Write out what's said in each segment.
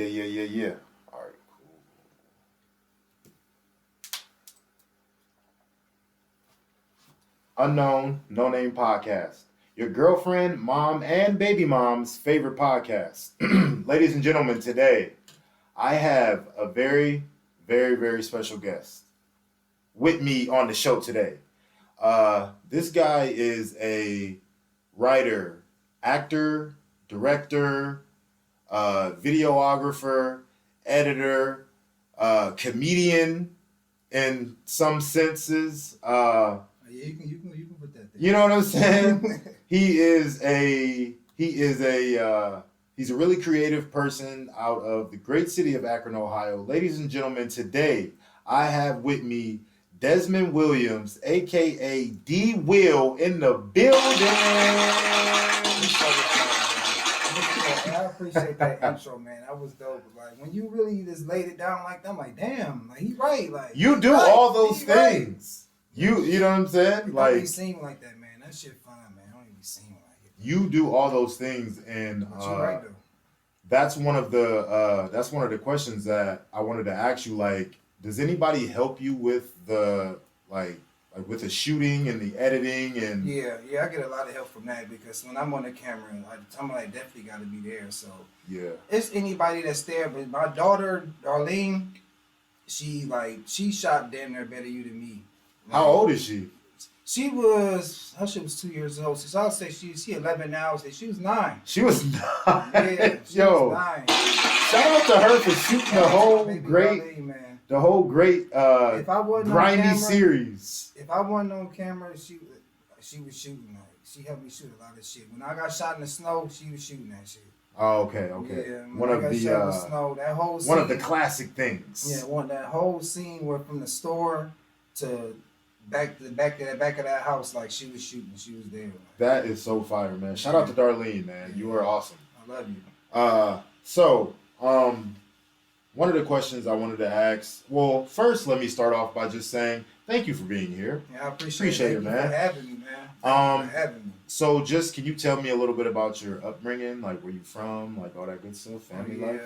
Yeah. All right, cool. Unknown, No Name Podcast. Your girlfriend, mom, and baby mom's favorite podcast. Ladies and gentlemen, today I have a very, very, very special guest with me on the show today. This guy is a writer, actor, director, videographer, editor, comedian in some senses. Yeah, you can put that there. You know what I'm saying? He's a really creative person out of the great city of Akron, Ohio. Ladies and gentlemen, today I have with me Desmond Williams, aka D Will, in the building. I appreciate that intro, man. That was dope. Like when you really just laid it down like that, I'm like, damn, like he right. Like you do right, all those things. Right. You know what I'm saying? It like don't be seen like that, man. That shit fine, man. I don't even be seen like it. You do all those things, and But you right though. that's one of the questions that I wanted to ask you. Like, does anybody help you with the like with the shooting and the editing and? Yeah, I get a lot of help from that because when I'm on the camera, I'm like definitely got to be there. So Yeah, it's anybody that's there. But my daughter, Darlene, she shot damn near better you than me. How old is she? She was 2 years old. So I'll say she 11 now. I'll say she was 9. She was 9. Yeah, she was 9. Shout out to her for shooting the whole great, Darlene, man. the whole great If I wasn't on grindy camera, series. If I wasn't on camera, she was shooting. Like she helped me shoot a lot of shit. When I got shot in the snow, she was shooting that shit. Oh, okay. Yeah, One of the snow, that whole scene, one of the classic things. Yeah, that whole scene where from the store to back of that house, like she was shooting, she was there. Like. That is so fire, man. Shout out to Darlene, man. You are awesome. I love you. So, one of the questions I wanted to ask. Well, first, let me start off by just saying thank you for being here. Yeah, I appreciate it, man. For having me, man. Thank you for having me. So, just can you tell me a little bit about your upbringing, like where you from, like all that good stuff, family life?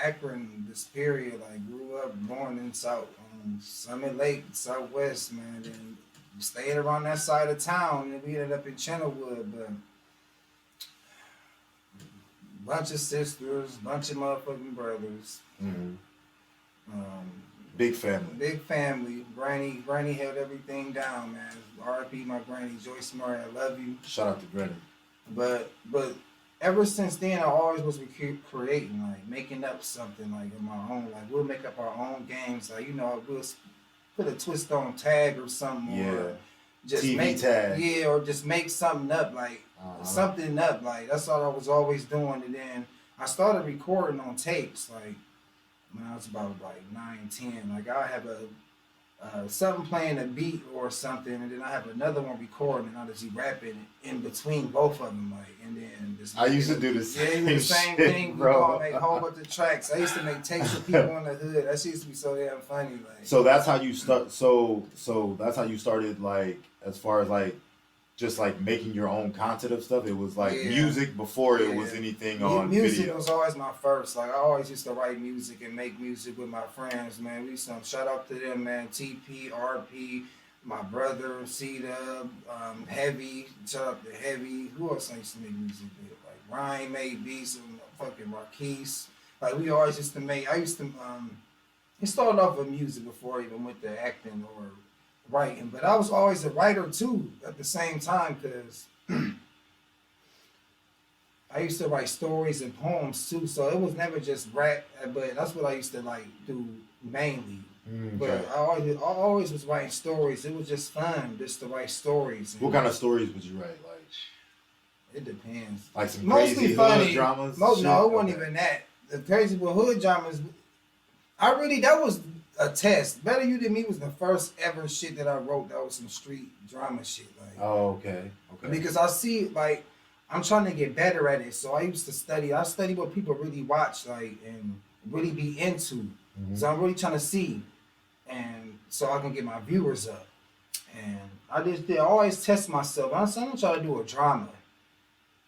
Akron, this period, like grew up, born in Summit Lake, Southwest, man. Then stayed around that side of town, and we ended up in Channelwood, but bunch of sisters, bunch of motherfucking brothers. Mm-hmm. Big family. Granny held everything down, man. R.I.P. my granny, Joyce Murray. I love you. Shout out to Granny. But ever since then, I always was creating, like making up something, like in my own. Like we'll make up our own games, like we'll put a twist on tag or something, or just TV tag, or just make something up, like something up, like that's all I was always doing. And then I started recording on tapes, like when I was about like 9, 10. Like I have something playing a beat or something, and then I have another one recording, and I just be rapping in between both of them, like, and then just. I used to do the same same shit, thing, bro. Make a whole bunch of tracks. I used to make tapes of people in the hood. That shit used to be so damn funny, like. So that's how you start. So that's how you started, like, as far as like, just like making your own content of stuff. It was like music before it was anything on music video. Was always my first. Like I always used to write music and make music with my friends, man. We shout out to them, man. TP, RP, my brother, C-Dub, Heavy. Shout out to Heavy. Who else I used to make music with? Like Ryan made beats and fucking Marquise. Like we always used to make. I used to it started off with music before I even went to acting or writing, but I was always a writer too at the same time because I used to write stories and poems too, so it was never just rap, but that's what I used to like do mainly. Okay. But I always was writing stories. It was just fun just to write stories. What kind of stories would you write? Like, it depends. Like some Mostly crazy funny hood dramas? No, it wasn't even that. The crazy with hood dramas, that was a test. Better You Than Me was the first ever shit that I wrote that was some street drama shit. Like, oh, okay. Because I see, like, I'm trying to get better at it. So I used to study. I study what people really watch, like, and really be into. Mm-hmm. So I'm really trying to see. And so I can get my viewers up. And I always test myself. I'm gonna try to do a drama.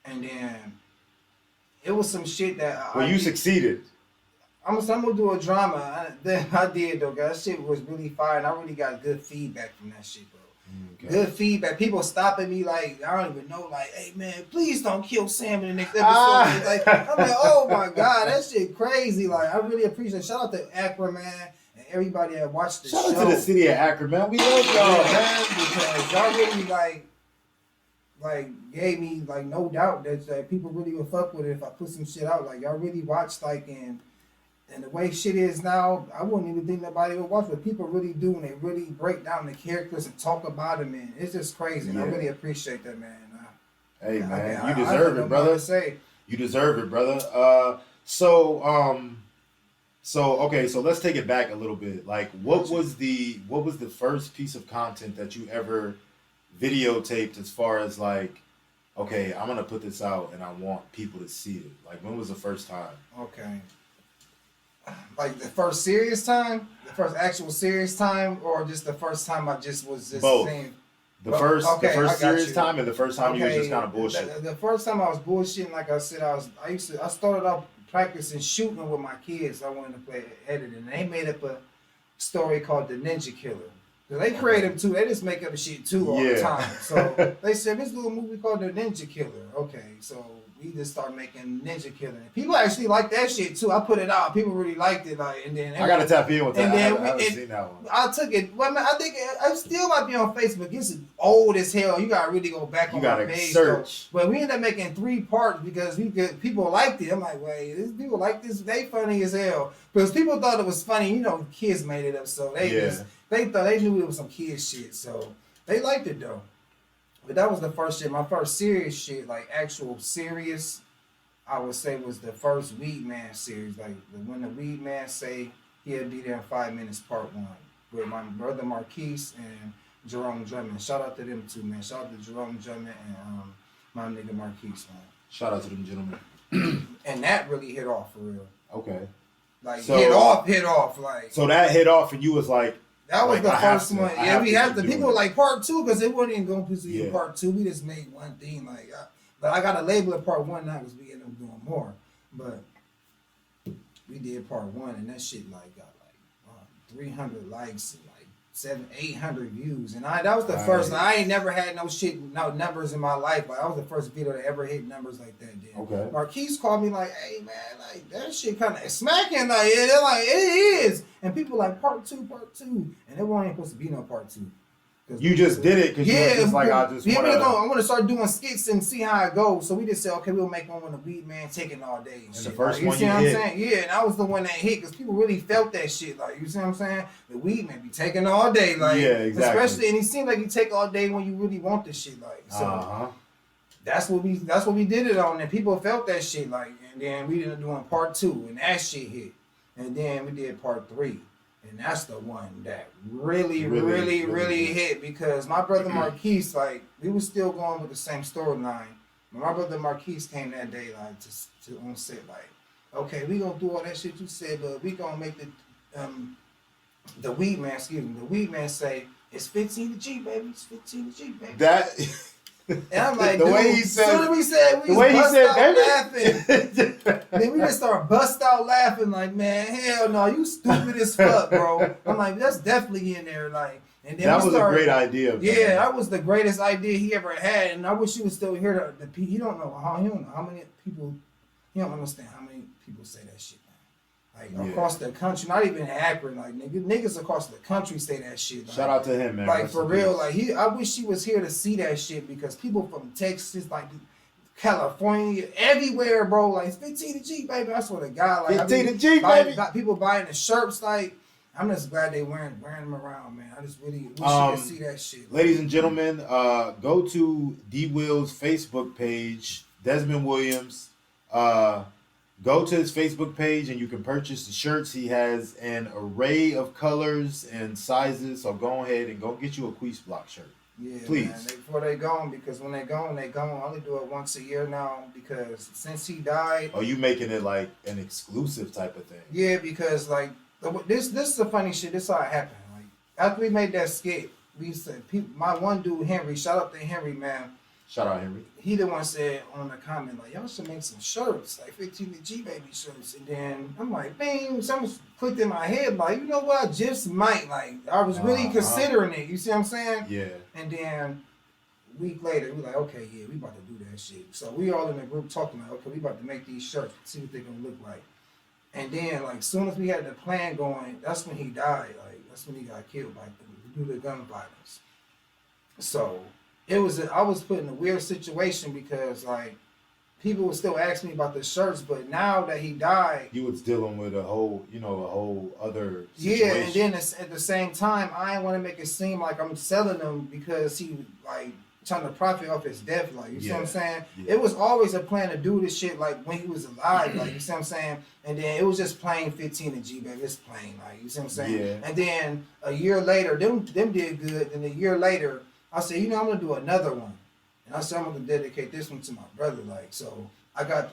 And then it was some shit that you succeeded. I'm gonna do a drama. I did though, guys. That shit was really fire, and I really got good feedback from that shit, bro. Okay. Good feedback. People stopping me like I don't even know, like, hey man, please don't kill Sam in the next episode. Like I'm like, oh my god, that shit crazy. Like I really appreciate it. Shout out to AKRON, man, and everybody that watched the show. Shout out to the city of AKRON, man. We love y'all, man. Because y'all really like gave me like no doubt that people really would fuck with it if I put some shit out. Like y'all really watched like and the way shit is now, I wouldn't even think nobody would watch, but people really do, and they really break down the characters and talk about them, man. It's just crazy, and I really appreciate that, man. Hey, man, you deserve it, brother. You deserve it, brother. Okay, so let's take it back a little bit. Like, what was the first piece of content that you ever videotaped as far as like, okay, I'm gonna put this out and I want people to see it? Like, when was the first time? Okay. Like the first serious time, the first actual serious time, or just the first time I just was just both. saying. The first serious time and the first time you was just kind of bullshit. The first time I was bullshitting, like I said, I started off practicing shooting with my kids. I wanted to play editing, and they made up a story called The Ninja Killer. Cause they create them too. They just make up shit too all the time. So they said this little movie called The Ninja Killer. Okay, so we just started making Ninja Killer. People actually like that shit too. I put it out. People really liked it. Like, and then I gotta tap in with that. And then I haven't seen that one. I took it. Well, I think it still might be on Facebook. It's old as hell. You gotta really go back on my page. Search. But we ended up making 3 parts because people liked it. I'm like, wait, these people like this. They funny as hell. Because people thought it was funny. You know, kids made it up, so they thought they knew it was some kid shit. So they liked it though. But that was the first shit. My first serious shit, like actual serious, I would say was the first Weed Man series. Like when the Weed Man say he'll be there in 5 minutes, part 1, with my brother Marquise and Jerome Drummond. Shout out to them too, man. Shout out to Jerome Drummond and my nigga Marquise, man. Shout out to them gentlemen. And that really hit off for real. Okay. Like so, hit off. Like so that hit off, and you was like. That was the first one. Yeah, we have to. People were like part 2 because it wasn't even going to be part 2. We just made one thing. But I got to label it part 1 now because we ended up doing more. But we did part 1 and that shit got 300 likes and 700-800 views. And that was the first. I ain't never had no numbers in my life. But that was the first video that ever hit numbers like that. Then. Okay. Marquise called me like, hey man, like that shit kind of smacking. Like they're like it is. And people like part 2, and there wasn't supposed to be no part 2. You just did it because you were just like, I want to start doing skits and see how it goes. So we just said, okay, we'll make one with the Weed Man taking all day. And the first one you see what I'm saying? Yeah, and that was the one that hit because people really felt that shit. Like, you see what I'm saying? The Weed Man be taking all day. Like, yeah, exactly. Especially, and he seemed like he take all day when you really want the shit. Like, so that's what we did it on, and people felt that shit. Like, and then we ended up doing part 2, and that shit hit, and then we did part 3. And that's the one that really hit because my brother Marquise, like, we was still going with the same storyline. But my brother Marquise came that day, like, to on set, like, okay, we gonna do all that shit you said, but we gonna make the Weed Man, the Weed Man say, it's 15 to G, baby, it's 15 to G, baby. That... And I'm like, the way he said, we bust out laughing. Then we just start bust out laughing like, man, hell no, you stupid as fuck, bro. I'm like, that's definitely in there, like. And then that was a great idea. Yeah, that was the greatest idea he ever had, and I wish he was still here. He don't know how many people. He don't understand how many people say that shit. Like across the country, not even Akron, like niggas across the country say that shit. Like, shout out to him, man. Like for real, like I wish he was here to see that shit because people from Texas, like California, everywhere, bro. Like it's 15 to G, baby. I swear to God, like 15 to G, baby. People buying the shirts, like I'm just glad they wearing them around, man. I just really wish you could see that shit. Ladies and gentlemen, go to D Will's Facebook page, Desmond Williams. Go to his Facebook page and you can purchase the shirts. He has an array of colors and sizes. So go ahead and go get you a Queese Block shirt. Yeah, please. Man, before they gone, because when they gone, they gone. I only do it once a year now because since he died. Are you making it like an exclusive type of thing? Yeah, because like this is the funny shit. This how it happened. Like after we made that skit, we said my one dude Henry. Shout out to Henry, man. Shout out Henry. He the one said on the comment like, y'all should make some shirts, like 15 to G baby shirts. And then I'm like, bang, something clicked in my head like, you know what, I just might, like, I was really considering it. You see what I'm saying? Yeah. And then a week later, we like, okay, yeah, we about to do that shit. So we all in the group talking like, okay, we about to make these shirts, see what they're gonna look like. And then like, as soon as we had the plan going, that's when he died. Like, that's when he got killed, like due to gun violence. So I was put in a weird situation because like people would still ask me about the shirts, but now that he died, you was dealing with a whole other situation. Yeah, and then at the same time, I didn't want to make it seem like I'm selling them because he like trying to profit off his death. Like, you see what I'm saying? Yeah. It was always a plan to do this shit like when he was alive. Like, you see what I'm saying? And then it was just plain 15 and G, baby. It's plain. Like, you see what I'm saying? Yeah. And then a year later, them did good. And a year later, I said, you know, I'm gonna do another one. And I said, I'm gonna dedicate this one to my brother. Like, so I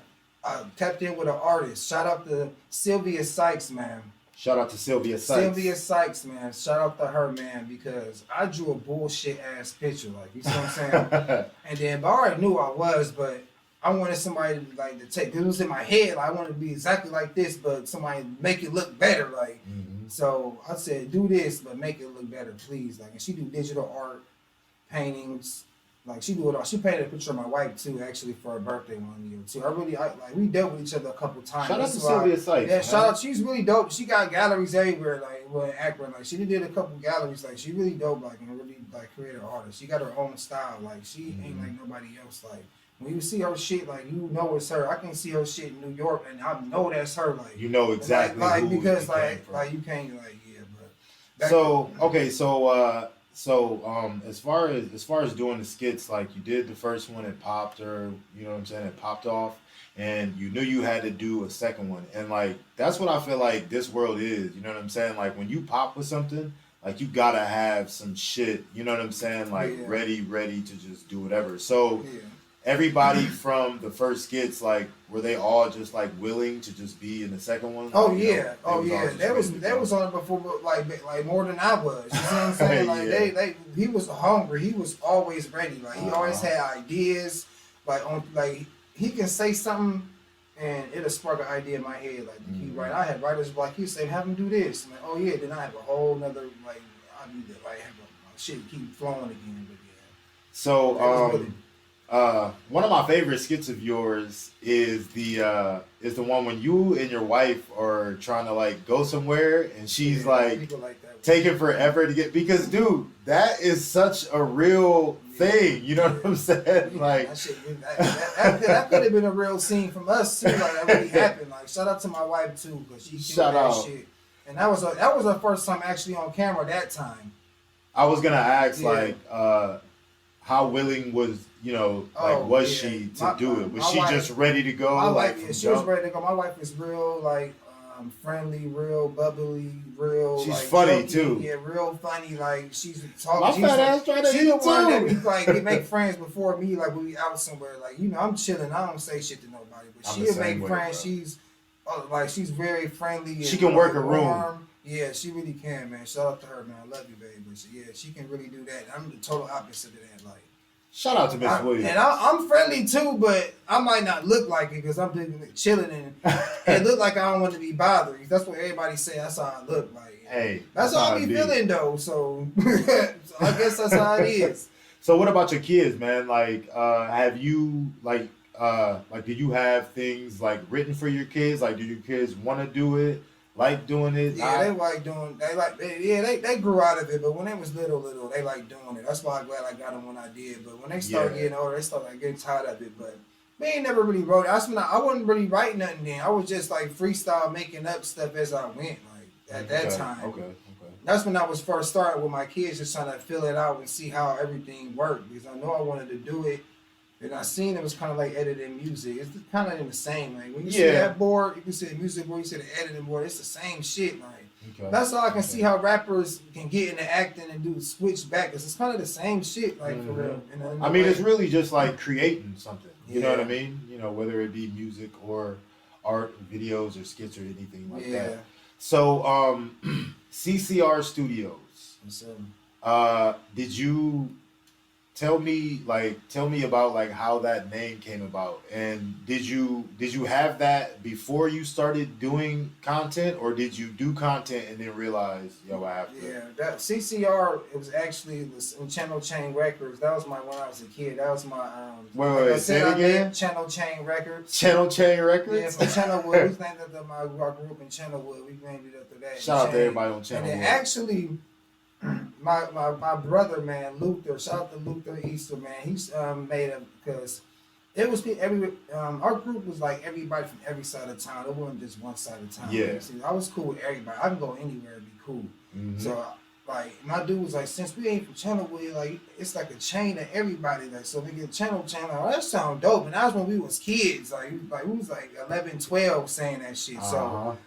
tapped in with an artist. Shout out to Sylvia Sykes, man. Shout out to Sylvia Sykes. Sylvia Sykes, man. Shout out to her, man, because I drew a bullshit ass picture, like, you see what I'm saying? And then, but I already knew I was, but I wanted somebody to take, it was in my head, like, I wanted to be exactly like this, but somebody make it look better, like. So I said, do this, but make it look better, please. Like, and she do digital art, paintings. Like, she do it all. She painted a picture of my wife too, actually, for her birthday one year too. We dealt with each other a couple times. Shout out to Sylvia Sykes. Yeah, shout out. She's really dope. She got galleries everywhere, like in Akron. Like, she did a couple galleries. Like, she really dope, like, and really like creative artist. She got her own style. Like, she ain't like nobody else. Like, when you see her shit, like, you know it's her. I can see her shit in New York, and I know that's her. Like, you know exactly like who because it like came from. like you can't like but. So okay, so as far as doing the skits, like, you did the first one, it popped, or you know what I'm saying, it popped off, and you knew you had to do a second one, and like that's what I feel like this world is, you know what I'm saying? Like, when you pop with something, like, you gotta have some shit, you know what I'm saying, like ready to just do whatever. So everybody from the first skits, like, were they all just like willing to just be in the second one? Oh yeah, That was on it before, like more than I was. You know what I'm saying? Like he was hungry. He was always ready. Like, he always had ideas. Like he can say something, and it'll spark an idea in my head. Like, he right. I had writers like, he said, have him do this. I'm like, oh yeah. Then I have a whole nother like, I need to like have a shit keep flowing again. But yeah. So one of my favorite skits of yours is the one when you and your wife are trying to like go somewhere, and she's like taking forever to get, because dude, that is such a real thing. You know what I'm saying? Like, that could have been a real scene from us too. Like, that really happened. Like, shout out to my wife too, because she killed that shit. And that was her first time actually on camera that time. I was gonna ask like how willing was, you know, like, was she to do it? Was she just ready to go? My wife, she was ready to go. My wife is real, like, friendly, real bubbly, real. She's like, funny jokey, too. Yeah, real funny. Like, she's talking. My fat ass trying to eat the one that too. we like make friends before me. Like, when we out somewhere. Like, you know, I'm chilling. I don't say shit to nobody, but she'll make friends. She's she's very friendly. She can work a room. Yeah, she really can, man. Shout out to her, man. I love you, baby. But yeah, she can really do that. I'm the total opposite of that. Like, shout out to Miss Williams. And I'm friendly too, but I might not look like it because I'm chilling and it look like I don't want to be bothered. That's what everybody say. That's how I look like. Hey, that's how I be feeling though. So, so I guess that's how it is. So what about your kids, man? Like, have you like do you have things like written for your kids? Like, do your kids want to do it? Like doing it? Yeah, they like doing. They grew out of it, but when they was little, they like doing it. That's why I'm glad I got them when I did. But when they start getting older, they start like getting tired of it. But they ain't never really wrote it. I wasn't really writing nothing then. I was just like freestyle, making up stuff as I went. Like at that time. Okay. That's when I was first starting with my kids, just trying to fill it out and see how everything worked, because I know I wanted to do it. And I seen it was kind of like editing music. It's kind of in the same. Like, when you see that board, you can see the music board, you see the editing board. It's the same shit. Like, that's all I can see how rappers can get into acting and do switch back. Cause it's kind of the same shit. Like, for real. I mean, it's really just like creating something. You know what I mean? You know, whether it be music or art, videos, or skits or anything like that. So, CCR Studios. Did you tell me about like how that name came about, and did you have that before you started doing content, or did you do content and then realize, yo, I have to? Yeah, that CCR, it was actually in Channel Chain Records. That was my when I was a kid. That was my Wait, say it again. Channel Chain Records. Channel Chain Records. Yeah, from Channelwood. We named after I grew up in Channelwood. We named it after that. Shout out to everybody on Channelwood. And then actually, my brother, man, Luther. Shout out to Luther Easter, man. He's made a because it was our group was like everybody from every side of town. It wasn't just one side of town. Yeah. See, I was cool with everybody. I can go anywhere and be cool. Mm-hmm. So like my dude was like, since we ain't from Channelwood, like it's like a chain of everybody. Like so we get channel. Oh, that sound dope. And that was when we was kids. Like we was like 11, 12 saying that shit. So.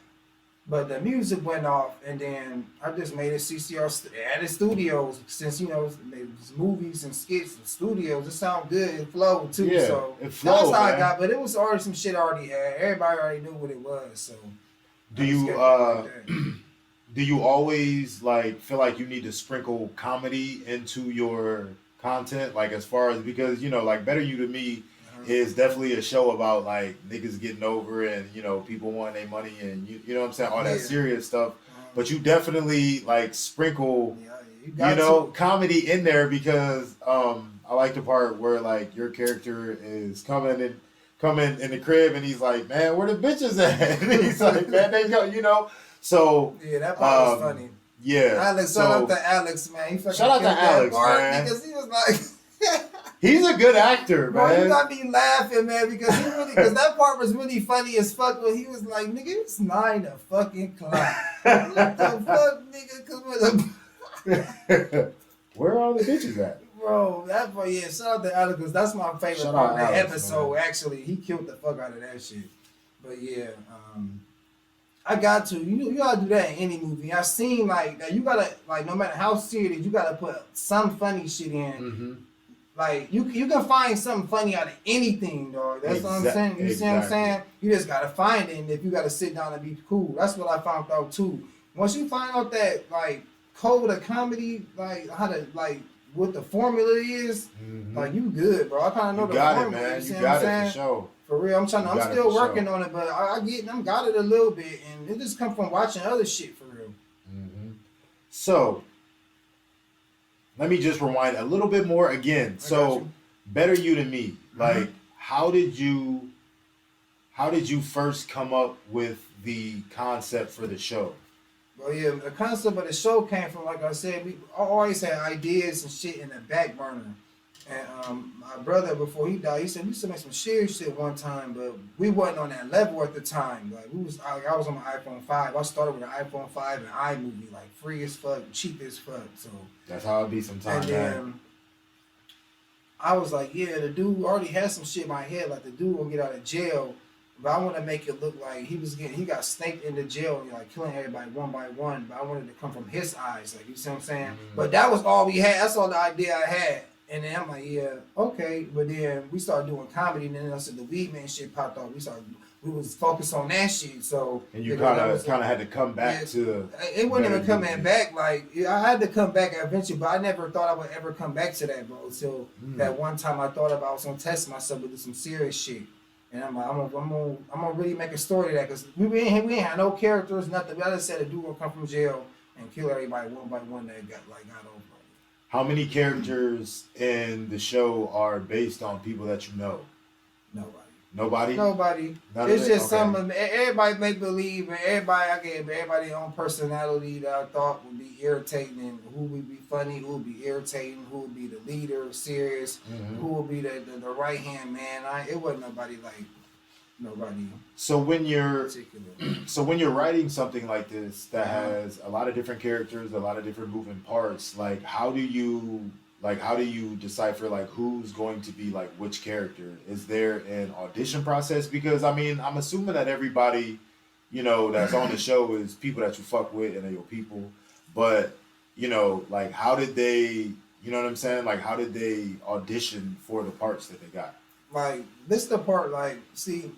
But the music went off, and then I just made a CCR added studios since it was movies and skits and studios. It sounded good, it flowed too. Yeah, so it flowed, that's how man. I got. But it was already some shit already had. Everybody already knew what it was. So do you always like feel like you need to sprinkle comedy into your content, like as far as because like Better You to Me is definitely a show about like niggas getting over and people wanting their money and you know what I'm saying, all that serious stuff. But you definitely like sprinkle comedy in there because I like the part where like your character is coming in the crib and he's like, man, where the bitches at? And he's like, man, they go, so yeah, that part was funny. Yeah, Alex, shout out to Alex, man. He shout out to Alex, man, because he was like. He's a good actor, man. Bro, you got me laughing, man, because that part was really funny as fuck. When he was like, "Nigga, it's 9 o'clock." What the fuck, nigga? Where are all the bitches at? Bro, that part, yeah. Shout out to Alex, because that's my favorite part of that episode. Man. Actually, he killed the fuck out of that shit. But yeah, I got to. You gotta do that in any movie. I seen like that. You gotta like no matter how serious, you gotta put some funny shit in. Mm-hmm. Like you can find something funny out of anything, dog. That's what I'm saying. You see what I'm saying? You just gotta find it, and if you gotta sit down and be cool, that's what I found out too. Once you find out that like code of comedy, like how to like what the formula is, like you good, bro. I kind of know the formula. Man. You see you what I'm got saying? it for sure. For real, I'm still working on it, but I'm got it a little bit, and it just come from watching other shit for real. Mm-hmm. So. Let me just rewind a little bit more again. So, Better You to Me. Like, how did you first come up with the concept for the show? Well, yeah, the concept of the show came from, like I said, we always had ideas and shit in the back burner. And my brother, before he died, he said we used to make some serious shit one time, but we wasn't on that level at the time. Like I was on my iPhone 5. I started with an iPhone 5 and iMovie, like free as fuck, cheap as fuck. So that's how it be sometimes. And then I was like, yeah, the dude already has some shit in my head, like the dude will get out of jail, but I want to make it look like he got snaked into jail and like killing everybody one by one. But I wanted to come from his eyes, like you see what I'm saying. Mm-hmm. But that was all we had. That's all the idea I had. And then I'm like, yeah, okay. But then we started doing comedy, and then I said the weed man shit popped off. We was focused on that shit. So and you kind of had to come back to. It wasn't even coming back. Like I had to come back eventually, but I never thought I would ever come back to that, bro. Until that one time I thought about I was gonna test myself with some serious shit, and I'm like, I'm gonna really make a story of that because we ain't had no characters, nothing. I just said a dude will come from jail and kill everybody one by one that got over. How many characters in the show are based on people that you know? Nobody? It's just some of everybody make believe, and everybody their own personality that I thought would be irritating, and who would be funny, who would be irritating, who would be the leader, serious, who would be the right hand man. It wasn't nobody. So when you're writing something like this that has a lot of different characters, a lot of different moving parts, like how do you decipher like who's going to be like which character? Is there an audition process? Because I mean, I'm assuming that everybody, that's on the show is people that you fuck with and they're your people. But, like how did they, you know what I'm saying? Like how did they audition for the parts that they got? Like this the part, like, see,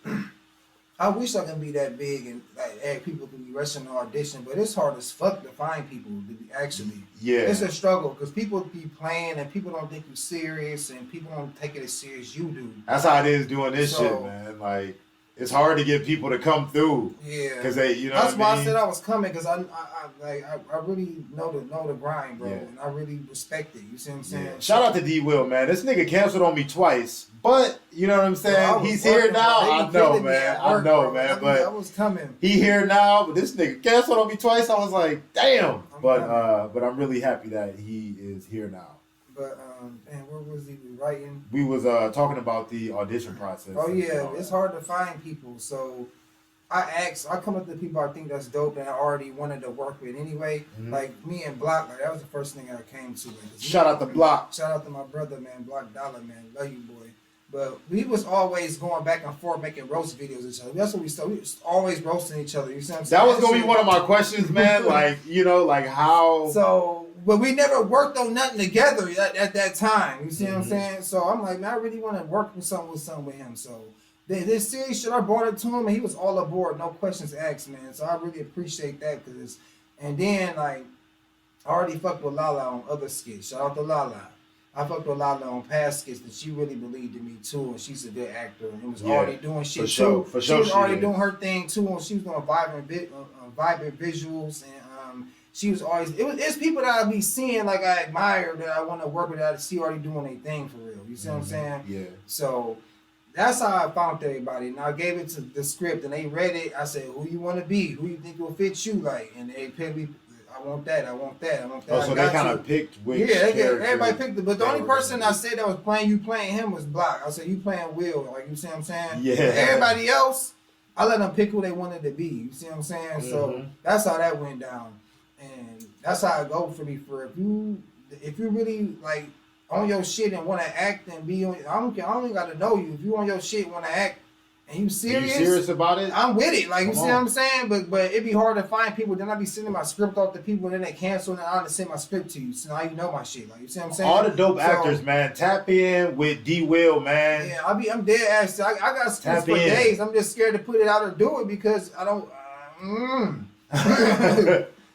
I wish I can be that big and like people can be rushing to audition, but it's hard as fuck to find people to be actually. Yeah. It's a struggle because people be playing and people don't think you're serious and people don't take it as serious you do. That's how it is doing this shit, man. Like, it's hard to get people to come through. Yeah. Because they, you know That's what I why mean? I said I was coming because I really know the grind, bro, and I really respect it. You see what I'm saying? Yeah. Shout out to D Will, man. This nigga canceled on me twice, but you know what I'm saying? Bro, He's here now. I know, man. I know, man. But I was coming. He here now, but this nigga canceled on me twice. I was like, damn. But I'm really happy that he is here now. But man, where was he writing? We was talking about the audition process. Oh yeah, it's hard to find people. So I come up to people I think that's dope and I already wanted to work with anyway. Mm-hmm. Like me and Block, like that was the first thing I came to. Shout out to Block. Shout out to my brother, man, Block Dollar, man. Love you, boy. But we was always going back and forth making roast videos with each other. That's what we started. We was always roasting each other. You see what I'm saying? That was gonna be one of my questions, man. Like, you know, like how. So, but we never worked on nothing together at that time. You see what I'm saying? So I'm like, man, I really want to work with something with him. So this series shit, I brought it to him, and he was all aboard, no questions asked, man. So I really appreciate that because, and then like, I already fucked with Lala on other skits. Shout out to Lala. I fucked with Lala on past skits, and she really believed in me too, and she's a good actor and was already doing shit for sure, too. For sure, she was already doing her thing too, and she was doing vibrant visuals, and she was always. It's people that I be seeing like I admire that I want to work with that I see already doing their thing for real. You see what I'm saying? Yeah. So that's how I found everybody. And I gave it to the script, and they read it. I said, "Who you want to be? Who you think will fit you?" Like, and they picked me. I want that. I want that. I want that. Oh, so they kind of picked which everybody picked it. But the only person I said that was playing him was Block. I said, you playing Will. Like, you see what I'm saying? Yeah. But everybody else, I let them pick who they wanted to be. You see what I'm saying? So that's how that went down. And that's how it go for me. For if you really like on your shit and want to act and be on, I don't got to know you. If you on your shit want to act and you serious about it, I'm with it. Like, you see what I'm saying? But it'd be hard to find people. Then I be sending my script off to people, and then they cancel, and I have to send my script to you. So now you know my shit. Like, you see what I'm saying? All the dope actors, man. Tap in with D Will, man. Yeah, I'm dead ass. I got scripts for days. I'm just scared to put it out or do it because I don't.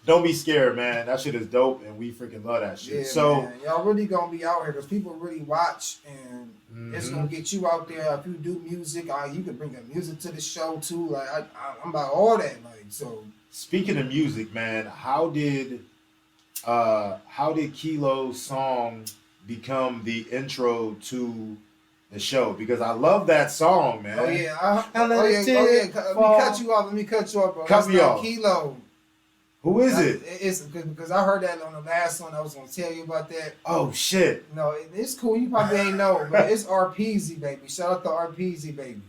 Don't be scared, man. That shit is dope, and we freaking love that shit. Yeah, so man. Y'all really gonna be out here because people really watch, and it's gonna get you out there. If you do music, you can bring the music to the show too. Like I'm about all that. Like, so. Speaking of music, man, how did Kilo's song become the intro to the show? Because I love that song, man. Oh yeah. Let me cut you off, bro. Cut me off. Kilo. Who is it? It's because I heard that on the last one. I was gonna tell you about that. Oh shit! No, it's cool. You probably ain't know, but it's RPZ baby. Shout out to RPZ baby.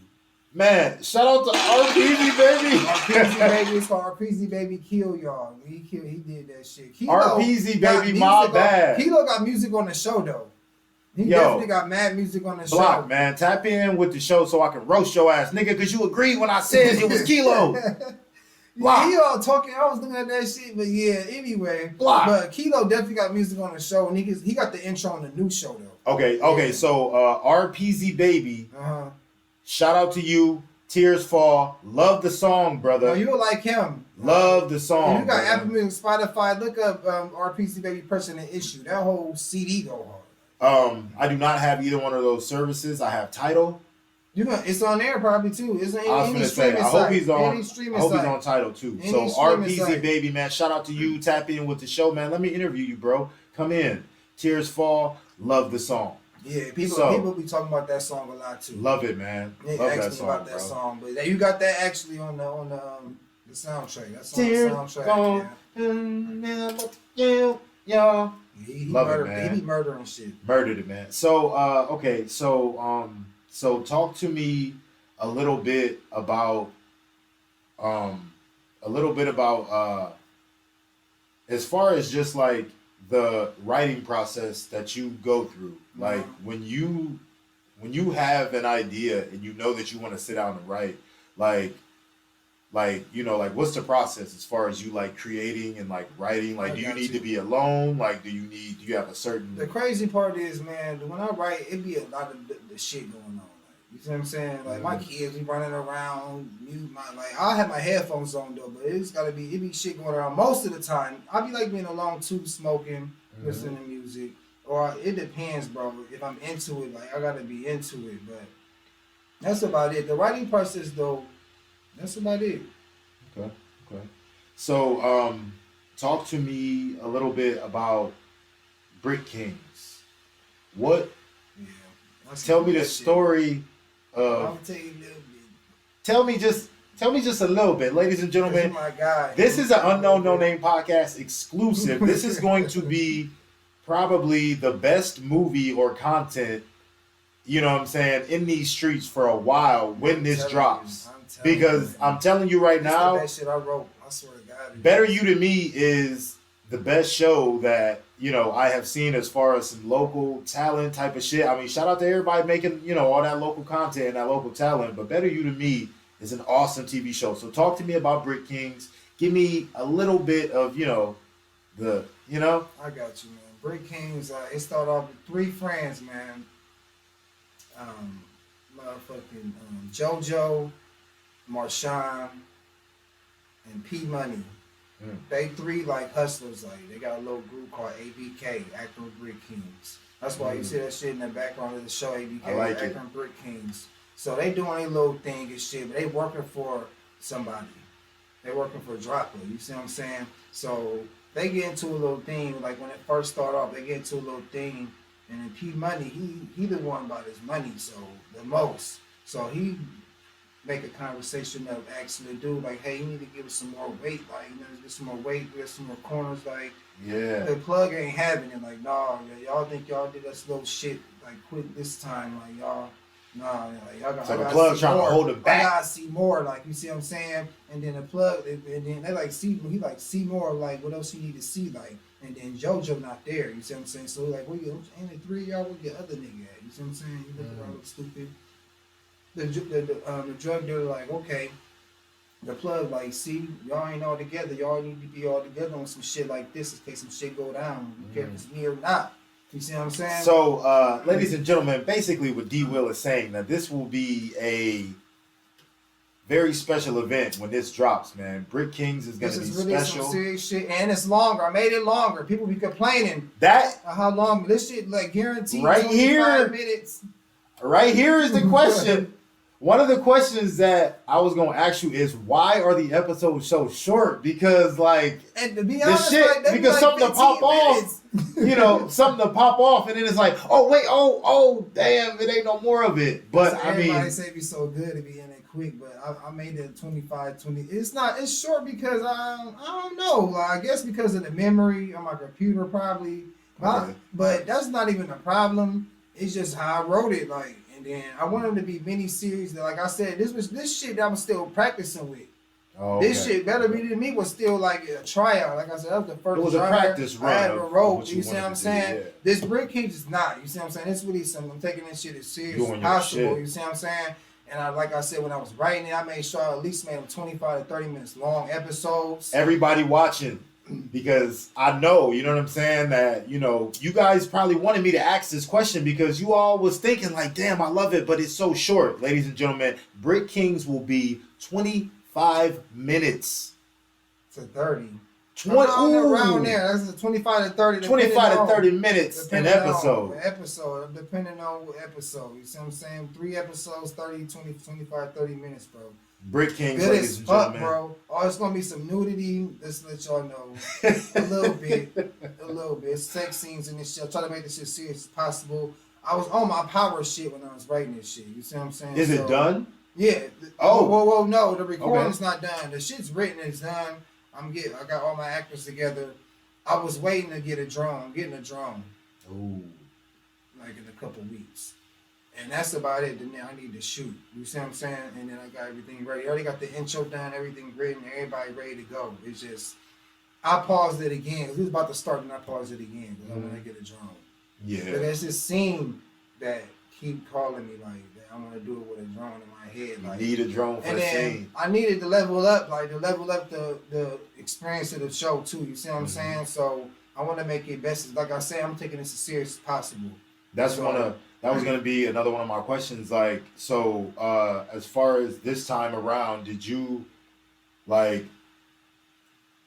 Man, shout out to RPZ baby. RPZ baby. It's called RPZ baby. Kill y'all. He did that shit. Kilo RPZ baby. My bad. Kilo got music on the show though. He definitely got mad music on the show. Block, man. Tap in with the show so I can roast your ass, nigga. Because you agreed when I said it was Kilo. Yeah, he all talking. I was looking at that shit, but yeah. Anyway, Block. But Kilo definitely got music on the show, and he got the intro on the new show though. Okay. Yeah. So RPZ baby. Shout out to you. Tears fall. Love the song, brother. No, you'll like him. Love the song. If you got Apple Music, Spotify, look up RPZ baby Person and Issue. That whole CD go hard. I do not have either one of those services. I have Tidal. It's on there probably too. It's on I was gonna say, I hope he's on Tidal too. So RPZ baby, man, shout out to you. Tap in with the show, man. Let me interview you, bro. Come in. Tears fall. Love the song. Yeah, people be talking about that song a lot too. Love it, man. They love asked that me song, about that song, but you got that actually on the soundtrack. That's on Tears the soundtrack. Yeah. He Love it, man. He be murdering shit. Murdered it, man. So okay, so talk to me a little bit about as far as just like the writing process that you go through. Like when you have an idea and you know that you want to sit down and write, like what's the process as far as you like creating and like writing? Like, do you need to be alone? Like, do you have a certain? The crazy part is, man, when I write, it be a lot of the shit going on. You see what I'm saying? Like my kids be running around, I have my headphones on though, but it be shit going around most of the time. I be like being alone too, smoking, listening to music, or it depends, bro. If I'm into it, like I gotta be into it, but that's about it. The writing process though, that's about it. Okay. So, talk to me a little bit about Brick Kings. What? Yeah. Tell me the story of. I'll tell you a little bit. Tell me just a little bit, ladies and gentlemen. My guy. This is an Unknown No Name podcast exclusive. This is going to be probably the best movie or content, you know what I'm saying, in these streets for a while when this drops. Because I'm telling you right now, that shit I wrote. I swear to God. Better You to Me is the best show that, you know, I have seen as far as some local talent type of shit. I mean, shout out to everybody making, you know, all that local content and that local talent. But Better You to Me is an awesome TV show. So talk to me about Brick Kings. Give me a little bit of, you know, I got you, man. Brick Kings, it started off with 3 friends, man. Motherfucking JoJo, Marshawn, and P Money. They 3 like hustlers, like they got a little group called ABK, AKRON Brick Kings. That's why you see that shit in the background of the show, ABK, AKRON Brick Kings. So they doing a little thing and shit, but they working for somebody. They working for Dropper, you see what I'm saying? So they get into a little thing, like when it first started off, they get into a little thing, and then P Money, he the one about his money, so the most. So he make a conversation of asking the dude, like, hey, you need to give us some more weight, like, you know, get some more weight, get some more corners, like, the plug ain't having it, like, nah, y'all think y'all did us little shit, like, quit this time, like, y'all, nah, like, y'all got. So the plug trying to hold it back. I gotta see more, like, you see what I'm saying? And then the plug, and then they like see, he like see more, like, what else you need to see, like, and then JoJo not there, you see what I'm saying? So like, where you, ain't the 3 of y'all, where your other nigga at? You see what I'm saying? You look around, look stupid. The drug dealer like, okay, the plug like, see, y'all ain't all together. Y'all need to be all together on some shit like this in case some shit go down. You care if it's me or not. You see what I'm saying? So, ladies and gentlemen, basically what D Will is saying, that this will be a very special event when this drops, man. Brick Kings is going to be special. This is really some serious shit, and it's longer. I made it longer. People be complaining how long this shit, like, guaranteed right 25 here, minutes. Right here is the question. One of the questions that I was gonna ask you is, why are the episodes so short? Because like, and to be honest, because like something to pop off, you know, something to pop off, and then it's like, oh wait, oh damn, it ain't no more of it. But I mean, everybody say be so good to be in it quick, but I made it 25-20. It's short because I don't know. Like, I guess because of the memory on my computer probably, but that's not even a problem. It's just how I wrote it, like. And then I want them to be mini series. Like I said, this shit that I'm still practicing with. This shit Better Be Than Me was still like a tryout. Like I said, that was the first. It was a practice run. I had a rope. You see what I'm saying? Yeah. This Brick Kings is not. You see what I'm saying? It's really something. I'm taking this shit as serious as possible. You see what I'm saying? And like I said, when I was writing it, I made sure I at least made them 25 to 30 minutes long episodes. Everybody watching. Because I know, you know what I'm saying, that, you know, you guys probably wanted me to ask this question because you all was thinking like, damn, I love it, but it's so short. Ladies and gentlemen, Brick Kings will be 25 minutes. To 30. Around there. That's 25 to 30. 25 to 30 minutes an episode. Depending on what episode. You see what I'm saying? 3 episodes, 30, 20, 25, 30 minutes, bro. Brick Kings, good ladies and gentlemen. Bro. Oh, it's gonna be some nudity. Let's let y'all know. a little bit. Sex scenes in this shit. I try to make this shit serious as possible. I was on my power shit when I was writing this shit. You see what I'm saying? Is it done? Yeah. Whoa, no. The recording's not done. The shit's written, it's done. I got all my actors together. I was waiting to get a drone. I'm getting a drone. Ooh. Like in a couple weeks. And that's about it. Then I need to shoot. You see what I'm saying? And then I got everything ready. I already got the intro done, everything written, everybody ready to go. It's just, I paused it again. It was about to start and I paused it again because I want to get a drone. Yeah. But there's this scene that keep calling me like that. I want to do it with a drone in my head. Like, you need a drone for the scene. I needed to level up, the experience of the show too. You see what I'm saying? So I want to make it best. Like I said, I'm taking this as serious as possible. That's that was gonna be another one of my questions. Like, so as far as this time around, did you like?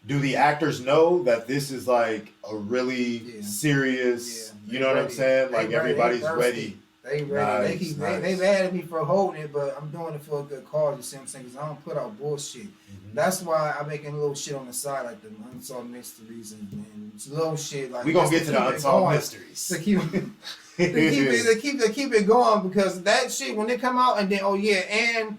Do the actors know that this is like a really serious? You know what I'm saying? Like everybody's ready. They ready. They mad at me for holding it, but I'm doing it for a good cause. You see what I'm saying? Because I don't put out bullshit. That's why I'm making a little shit on the side, like the unsolved mysteries and it's little shit. Like we gonna get to the unsolved mysteries. To keep it going, because that shit when they come out and then and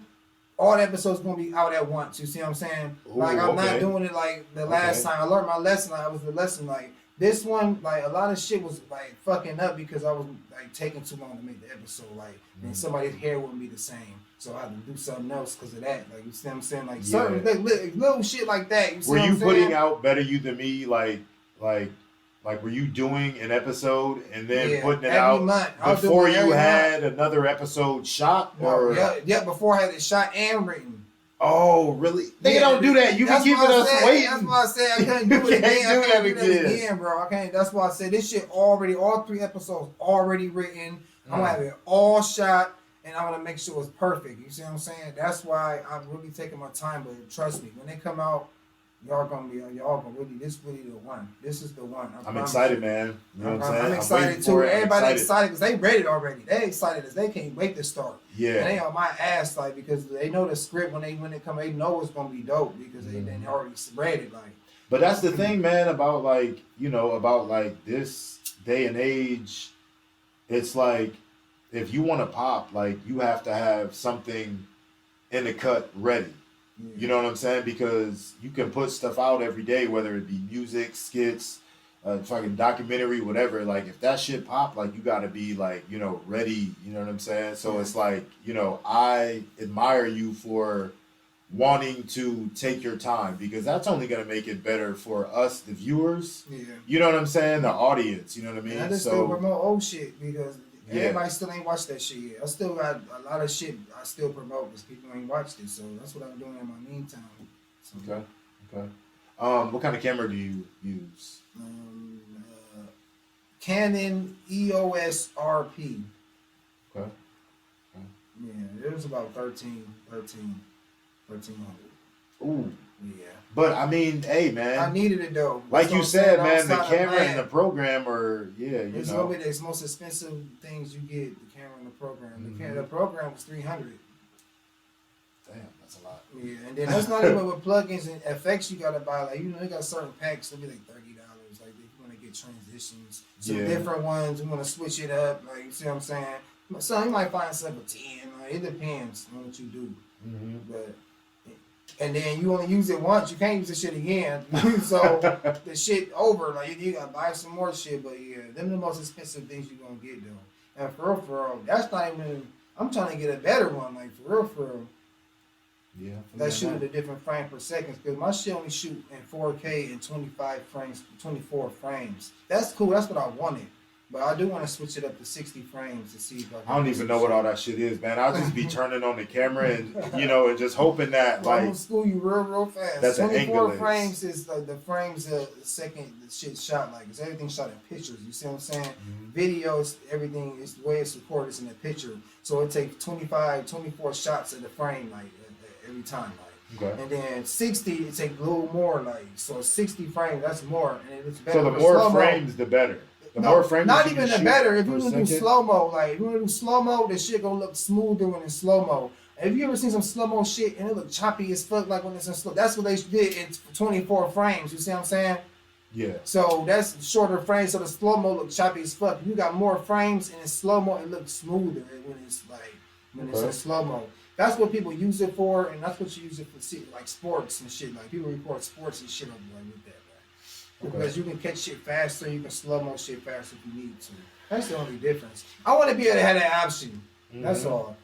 all the episodes gonna be out at once. You see what I'm saying? Ooh, like I'm not doing it like the last time. I learned my lesson. I was the lesson like this one. Like a lot of shit was like fucking up because I was like taking too long to make the episode. Like and somebody's hair wouldn't be the same, so I had to do something else because of that. Like you see what I'm saying? Like certain little shit like that. You see were what you I'm putting saying? out Better You Than Me like were you doing an episode and then putting it out month. before you had another episode shot? Or before I had it shot and written. Oh, really? They don't do that. You be keeping us waiting. That's why I said I couldn't do it again. I can't do that again, bro. I can't. That's why I said this shit already, all 3 episodes already written. I'm gonna have it all shot, and I'm gonna make sure it's perfect. You see what I'm saying? That's why I'm really taking my time. But trust me, when they come out, y'all gonna really, this really the one. This is the one. I'm excited, man. You know what I'm saying? I'm excited too. Everybody excited because they read it already. They excited as they can't wait to start. Yeah. And they on my ass like because they know the script when it come, they know it's gonna be dope because they already read it like. But that's the thing, man, about like, you know, about like this day and age. It's like if you want to pop, like you have to have something in the cut ready. You know what I'm saying? Because you can put stuff out every day, whether it be music, skits, fucking documentary, whatever. Like, if that shit pop, like, you got to be, like, you know, ready. You know what I'm saying? So it's like, you know, I admire you for wanting to take your time because that's only going to make it better for us, the viewers. Yeah. You know what I'm saying? The audience. You know what I mean? And I just still promote old shit because everybody still ain't watched that shit yet. I still got a lot of shit I still promote because people ain't watched it. So that's what I'm doing in my meantime. So, okay. What kind of camera do you use? Canon EOS RP. Okay. Yeah, it was about 1300. Ooh. Yeah. But I mean, hey man, I needed it though. Like you said, man, the camera and the program are it's gonna be the most expensive things you get. The camera and the program. The program was $300. Damn, that's a lot. Yeah, and then that's not even with plugins and effects you gotta buy. Like they got certain packs that be like $30. Like if you want to get transitions, some different ones, you want to switch it up. Like you see what I'm saying? So you might find something for 10. Like, it depends on what you do. But. And then you only use it once. You can't use the shit again. So the shit over. Like you gotta buy some more shit. But yeah, them the most expensive things you gonna get though. And for real, that's not even. I'm trying to get a better one. Like for real. Yeah. That shoot at a different frame per second because my shit only shoot in 4K in 24 frames. That's cool. That's what I wanted. But I do want to switch it up to 60 frames to see if I don't even know what all that shit is, man. I'll just be turning on the camera and, you know, and just hoping that, like... I'm going to school you real fast. That's 24 frames is like the frames the second the shit shot like. It's everything shot in pictures. You see what I'm saying? Videos, everything is the way it's recorded is in the picture. So it takes 24 shots of the frame, like, every time, like. Okay. And then 60, it takes a little more, like. So 60 frames, that's more. And it's better. So the more frames, the better. More frames not even the better. If you want to do slow mo, like if you want to do slow mo, the shit gonna look smoother when it's slow mo. Have you ever seen some slow mo shit and it look choppy as fuck like when it's in slow? That's what they did in 24 frames. You see what I'm saying? Yeah. So that's shorter frames, so the slow mo look choppy as fuck. If you got more frames and it's slow mo, it looks smoother when it's like it's in slow mo. That's what people use it for, and that's what you use it for, like sports and shit. Like people record sports and shit like with that. Because you can catch shit faster, you can slow mo shit faster if you need to. That's the only difference. I want to be able to have that option. That's all.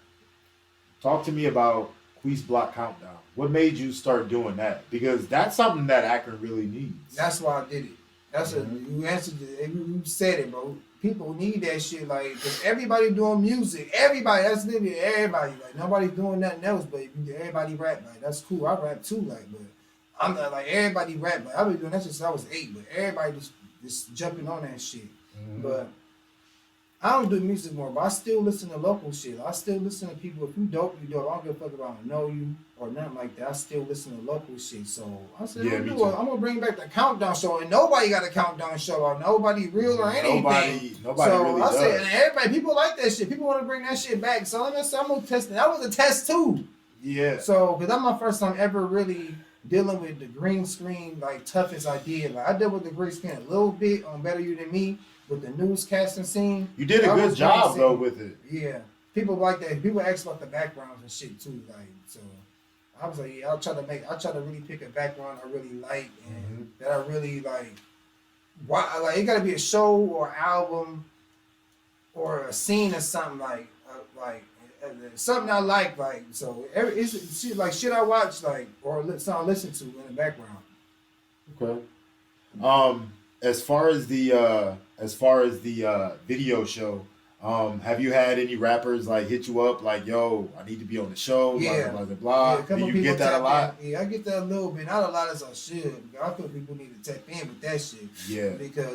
Talk to me about Quiz Block Countdown. What made you start doing that? Because that's something that AKRON really needs. That's why I did it. That's you answered it. You said it, bro. People need that shit, like, cause everybody doing music. Everybody, that's literally everybody. Like nobody's doing nothing else, but everybody rap. Like that's cool. I rap too, like, but. I'm not like everybody rap. Like I've been doing that since I was 8, but everybody just jumping on that shit. But I don't do music more, but I still listen to local shit. I still listen to people. If you dope, you dope. I don't give a fuck if I don't know you or nothing like that. I still listen to local shit. So I said, Yeah, I'm me too. gonna bring back the countdown show, and nobody got a countdown show out. Nobody real or anything. Nobody so really I does. said, and everybody, people like that shit. People want to bring that shit back. So I'm gonna test it. That was a test too. Yeah. So, cause that's my first time ever really dealing with the green screen like toughest I did. Like I dealt with the green screen a little bit on Better You Than Me with the newscasting scene. You did a good job though with it. Yeah, people like that. People ask about the backgrounds and shit too. Like so, I was like, yeah, I try to really pick a background I really like and that I really like. Why? Like it got to be a show or album or a scene or something like something I like so it's shit like shit I watch like or something I listen to in the background. Okay. As far as the video show, have you had any rappers like hit you up like, yo, I need to be on the show, Yeah. blah blah blah blah? Yeah, Do you get that a lot? Yeah, I get that a little bit. Not a lot as I should. I feel people need to tap in with that shit. Yeah.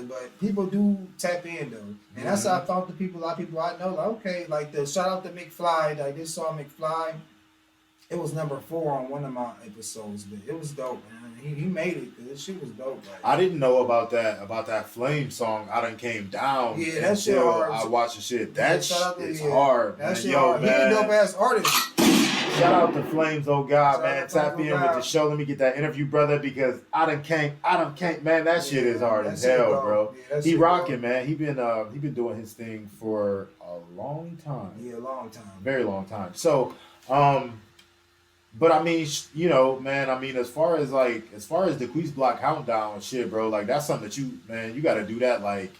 But people do tap in though. And that's how I thought to people, a lot of people I know, like, okay, like the shout out to McFly, like this song McFly. It was number 4 on one of my episodes, but it was dope, man. He made it, cause this shit was dope. Like, I didn't know about that Flame song. I done came down. Yeah, that shit hard. I watched the shit. That shit is yeah. hard, that man. Shit Yo, hard. man. He a dope ass artist. Shout out to Flames, oh God, Shout man. out to Tap Flames, in oh with the God. show. Let me get that interview, brother, because I done can't, man. That shit is hard that as shit hell, dope. bro. Yeah, He shit rocking, dope. man. He been doing his thing for a long time. Yeah, a long time. Very long time. So, but I mean, you know, man. I mean, as far as the Queens Block Countdown and shit, bro. Like that's something that you got to do that like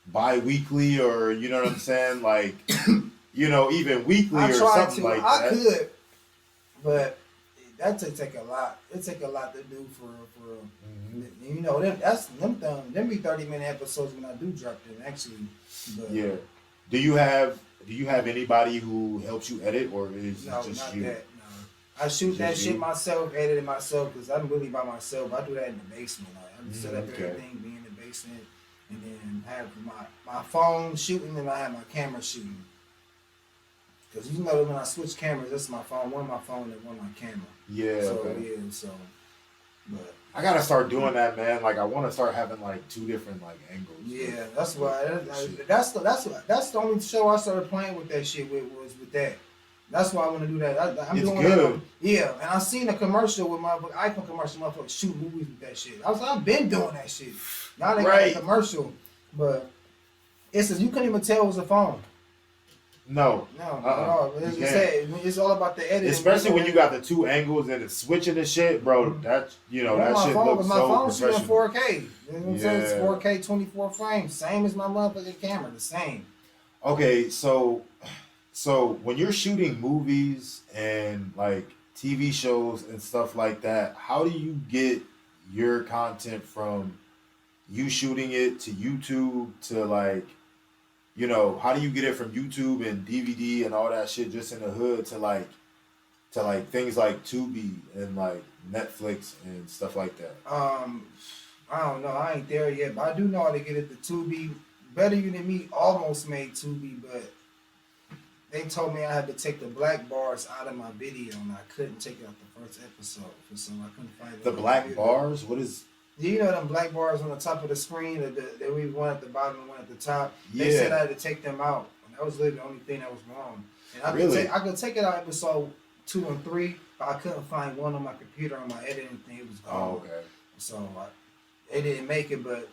bi-weekly or you know what I'm saying, like you know even weekly I or tried something to. like I that. could, but that take a lot. It take a lot to do for you know them be 30-minute episodes when I do drop them actually. But Yeah. Do you have anybody who helps you edit or is no, it just not you? that. No, I shoot that Just shit you? myself, edit it myself because I'm really by myself. I do that in the basement. Like I just set up Okay. everything, be in the basement, and then have my phone shooting, and I have my camera shooting. Because you know when I switch cameras, that's my phone. One of my phone and one of my camera. Yeah. So Okay. but I gotta start doing that, man. Like I want to start having like 2 different like angles. yeah, that's why. That's the only show I started playing with that shit with was with that. That's why I want to do that. I'm It's doing good. That. Yeah, and I seen a commercial with my iPhone commercial, motherfuckers shoot movies with that shit. I've been doing that shit. Now they Right. got a commercial, but it says you couldn't even tell it was a phone. No. No, it's, You can't. it's all about the editing. Especially when you got the 2 angles and it's switching the shit, bro. That that shit looks my so phone shooting professional. 4K. You know what I'm saying? It's Yeah. 4K, 24 frames, same as my motherfucking camera, the same. Okay, so when you're shooting movies and like TV shows and stuff like that, how do you get your content from you shooting it to YouTube to like, you know, how do you get it from YouTube and DVD and all that shit just in the hood to like things like Tubi and like Netflix and stuff like that? I don't know. I ain't there yet, but I do know how to get it to Tubi. Better You Than Me almost made Tubi, but they told me I had to take the black bars out of my video, and I couldn't take it out the first episode for some. I couldn't find it. The black bars? What is? Do you know them black bars on the top of the screen? That we one at the bottom and one at the top. They Yeah. said I had to take them out, and that was literally the only thing that was wrong. And I could take it out episode 2 and 3, but I couldn't find one on my computer on my editing thing. It was gone. Oh, okay. So it didn't make it, but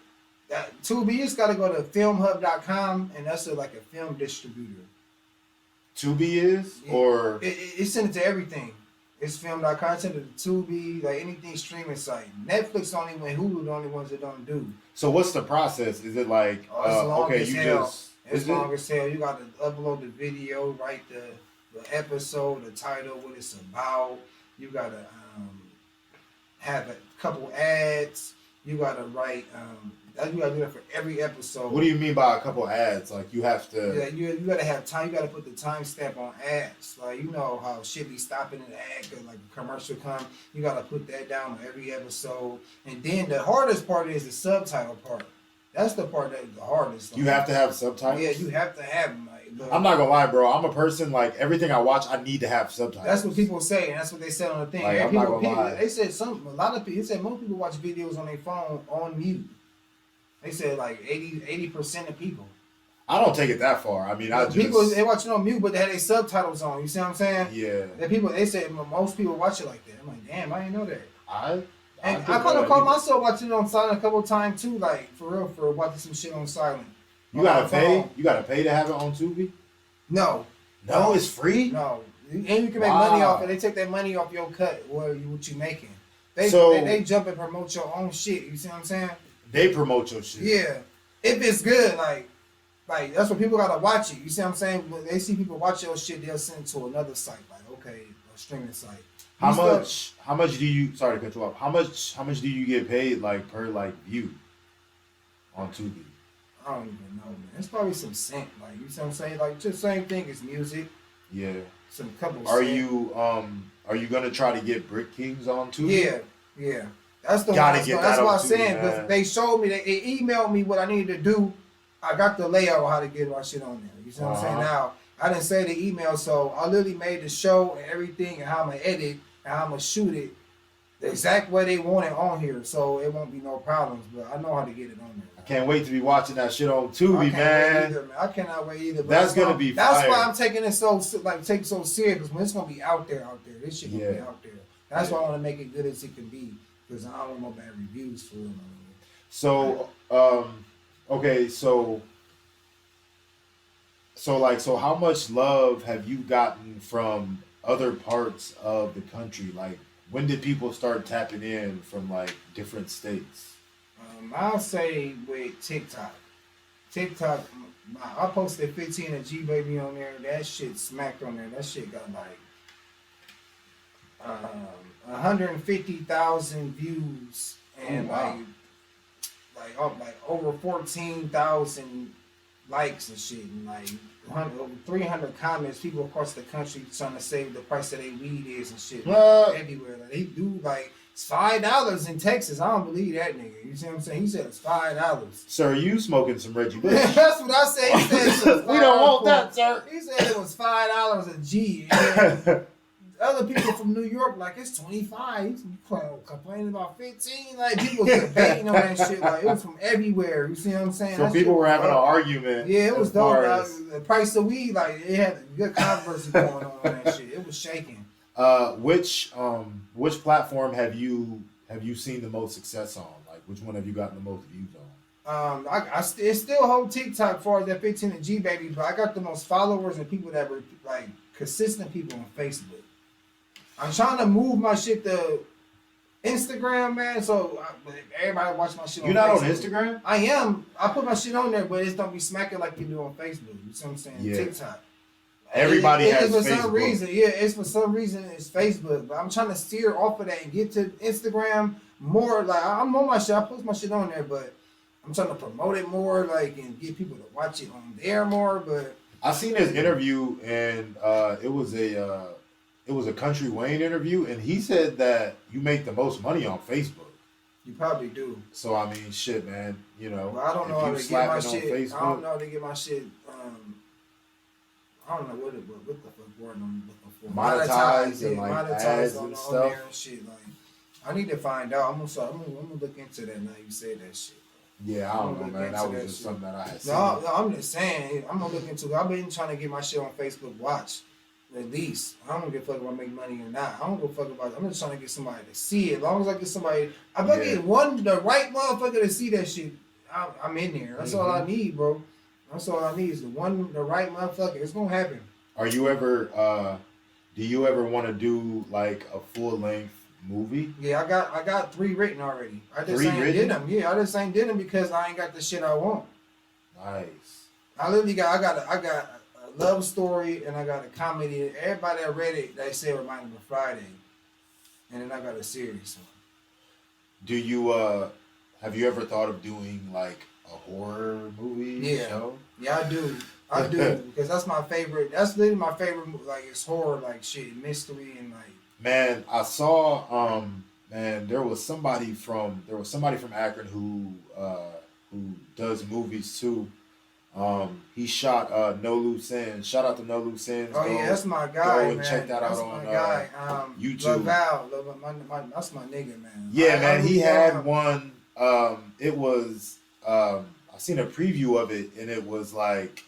that Tubi, you just gotta go to filmhub.com, and that's like a film distributor. Tubi is or It sent it to everything. It's film.com, send it to Tubi, like anything streaming site. Netflix the only one, Hulu the only ones that don't do. so what's the process? Is it like It's long okay, as you hell. just It's is it? long as hell. You got to upload the video, write the episode, the title, what it's about. You got to have a couple ads. You got to write. You got to do that for every episode. What do you mean by a couple ads? Like you have to. Yeah, you gotta have time. You gotta put the timestamp on ads. Like you know how shit be stopping in the ad, 'cause like a commercial come. You gotta put that down on every episode. And then the hardest part is the subtitle part. That's the part that's the hardest. You have to have subtitles. Yeah, you have to have them. Like, I'm not gonna lie, bro. I'm a person like everything I watch, I need to have subtitles. That's what people say, and that's what they said on the thing. Like, I'm not gonna lie. They said a lot of people. They said most people watch videos on their phone on mute. They said like 80% of people. I don't take it that far. I mean, people they watch it on mute, but they had their subtitles on. You see what I'm saying? Yeah. They said most people watch it like that. I'm like, damn, I didn't know that. I kind of caught myself watching it on silent a couple of times too, like for real, for watching some shit on silent. You gotta pay. You gotta pay to have it on Tubi. No, it's free. No, and you can make money off it. They take that money off your cut, what you making. They jump and promote your own shit. You see what I'm saying? They promote your shit. Yeah, if it's good, like that's what people gotta watch it. You see what I'm saying? When they see people watch your shit, they'll send it to another site, like okay, a streaming site. How much do you? Sorry to cut you off. How much do you get paid like per like view on Tubi? I don't even know, man. It's probably some cent, like you see what I'm saying? Like just same thing as music. Yeah. Some couple. Are you gonna try to get Brick Kings on Tubi? Yeah. That's the Gotta one. get That's that what on I'm saying. Tubi, Because they showed me, they emailed me what I needed to do. I got the layout of how to get my shit on there. You see what I'm saying? Now I didn't say the email, so I literally made the show and everything and how I'm gonna edit and how I'm gonna shoot it the exact way they want it on here, so it won't be no problems. But I know how to get it on there. I can't wait to be watching that shit on Tubi, man. I cannot wait either. That's gonna be fire. That's why I'm taking it so serious, because when it's gonna be out there, this shit gonna be out there. That's why I want to make it good as it can be, because I don't want no bad reviews for it. So, okay, so how much love have you gotten from other parts of the country? Like, when did people start tapping in from like different states? I'll say with TikTok. I posted 15 of G Baby on there. That shit smacked on there. That shit got like 150,000 views and like over 14,000 likes and shit, and like over 300 comments. People across the country trying to say the price of their weed is and shit. Everywhere. Like, they do like it's $5 in Texas. I don't believe that nigga. You see what I'm saying? He said it's $5. Sir, you smoking some Reggie Bush? That's what I said. He said we don't want that, sir. He said it was $5 a G. And other people from New York like it's 25. He's complaining about 15. Like people debating on that shit. Like it was from everywhere. You see what I'm saying? So that people were having an argument. Yeah, it was dope. The price of weed, like it had good controversy going on that shit. It was shaking. Which platform have you seen the most success on? Like, which one have you gotten the most views on? It still hold TikTok for that 15 and G Baby, but I got the most followers and people that were like consistent people on Facebook. I'm trying to move my shit to Instagram, man. So everybody watch my shit. You're not on Instagram? I am. I put my shit on there, but it don't be smacking like you do on Facebook. You see what I'm saying? Yeah. TikTok. Everybody has for Facebook. Some reason, it's for some reason it's Facebook, but I'm trying to steer off of that and get to Instagram more. Like I'm on my shit, I post my shit on there, but I'm trying to promote it more, like and get people to watch it on there more. But I seen his interview, and it was a Country Wayne interview, and he said that you make the most money on Facebook. You probably do. So I mean, shit, man. You know, but I don't know how to get my shit. Facebook, I don't know how to get my shit. I don't know what the fuck word I'm looking for. Monetized and like monetized ads on and stuff. There and shit. Like, I need to find out. I'm gonna look into that now. You said that shit. Yeah, I don't know, man. That was just something that I had seen. No, I'm just saying. I'm gonna look into it. I've been trying to get my shit on Facebook Watch. At least I don't give a fuck about making money or not. I don't give a fuck about it. I'm just trying to get somebody to see it. As long as I get somebody, if I get the right motherfucker to see that shit, I'm in there. That's all I need, bro. That's all I need is the right motherfucker. It's gonna happen. Are you ever? Do you ever want to do like a full length movie? Yeah, I got 3 written already. I just 3 ain't written? did them. Yeah, I just ain't did them because I ain't got the shit I want. Nice. I literally got a love story and I got a comedy. Everybody that read it, they say it reminded me of Friday, and then I got a serious one. Do you have you ever thought of doing like a horror movie show? Yeah, I do. I do because that's my favorite. That's literally my favorite. Like it's horror, like shit, mystery, and like. Man, I saw. Man, there was somebody from Akron who who does movies too. He shot No Loose Ends. Shout out to No Loose Ends. Oh yeah, that's my guy, go and man. check that that's out on guy. YouTube. That's my nigga, man. Yeah, man. He had one. It was. I seen a preview of it, and it was like.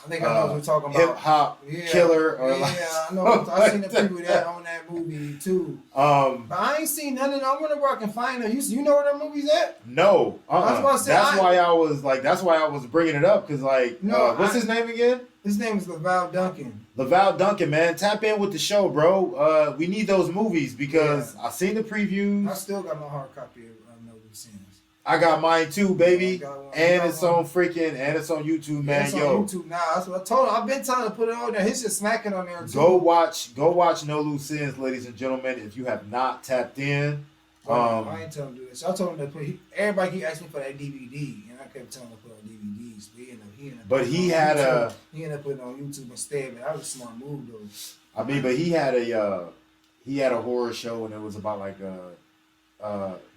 I think I know what we're talking about. Hip hop killer or I know. I seen the preview of that on that movie too. But I ain't seen none of them. I wonder where I can find them. You know where that movie's at? No. That's why I was bringing it up because what's his name again? His name is LaVal Duncan. LaVal Duncan, man, tap in with the show, bro. We need those movies because I seen the previews. I still got my hard copy of No Loose Ends. I got mine too, baby. It's on YouTube, man. It's on YouTube now. That's what I told him. I've been telling him to put it on there. He's just smacking on there too. Go watch No Loose Ends, ladies and gentlemen. If you have not tapped in, I ain't telling him to do this. I told him to put. Everybody keep asking me for that DVD, and I kept telling him to put on DVDs. But he ended up putting it on YouTube instead. But that was a smart move, though. I mean, but he had a horror show, and it was about like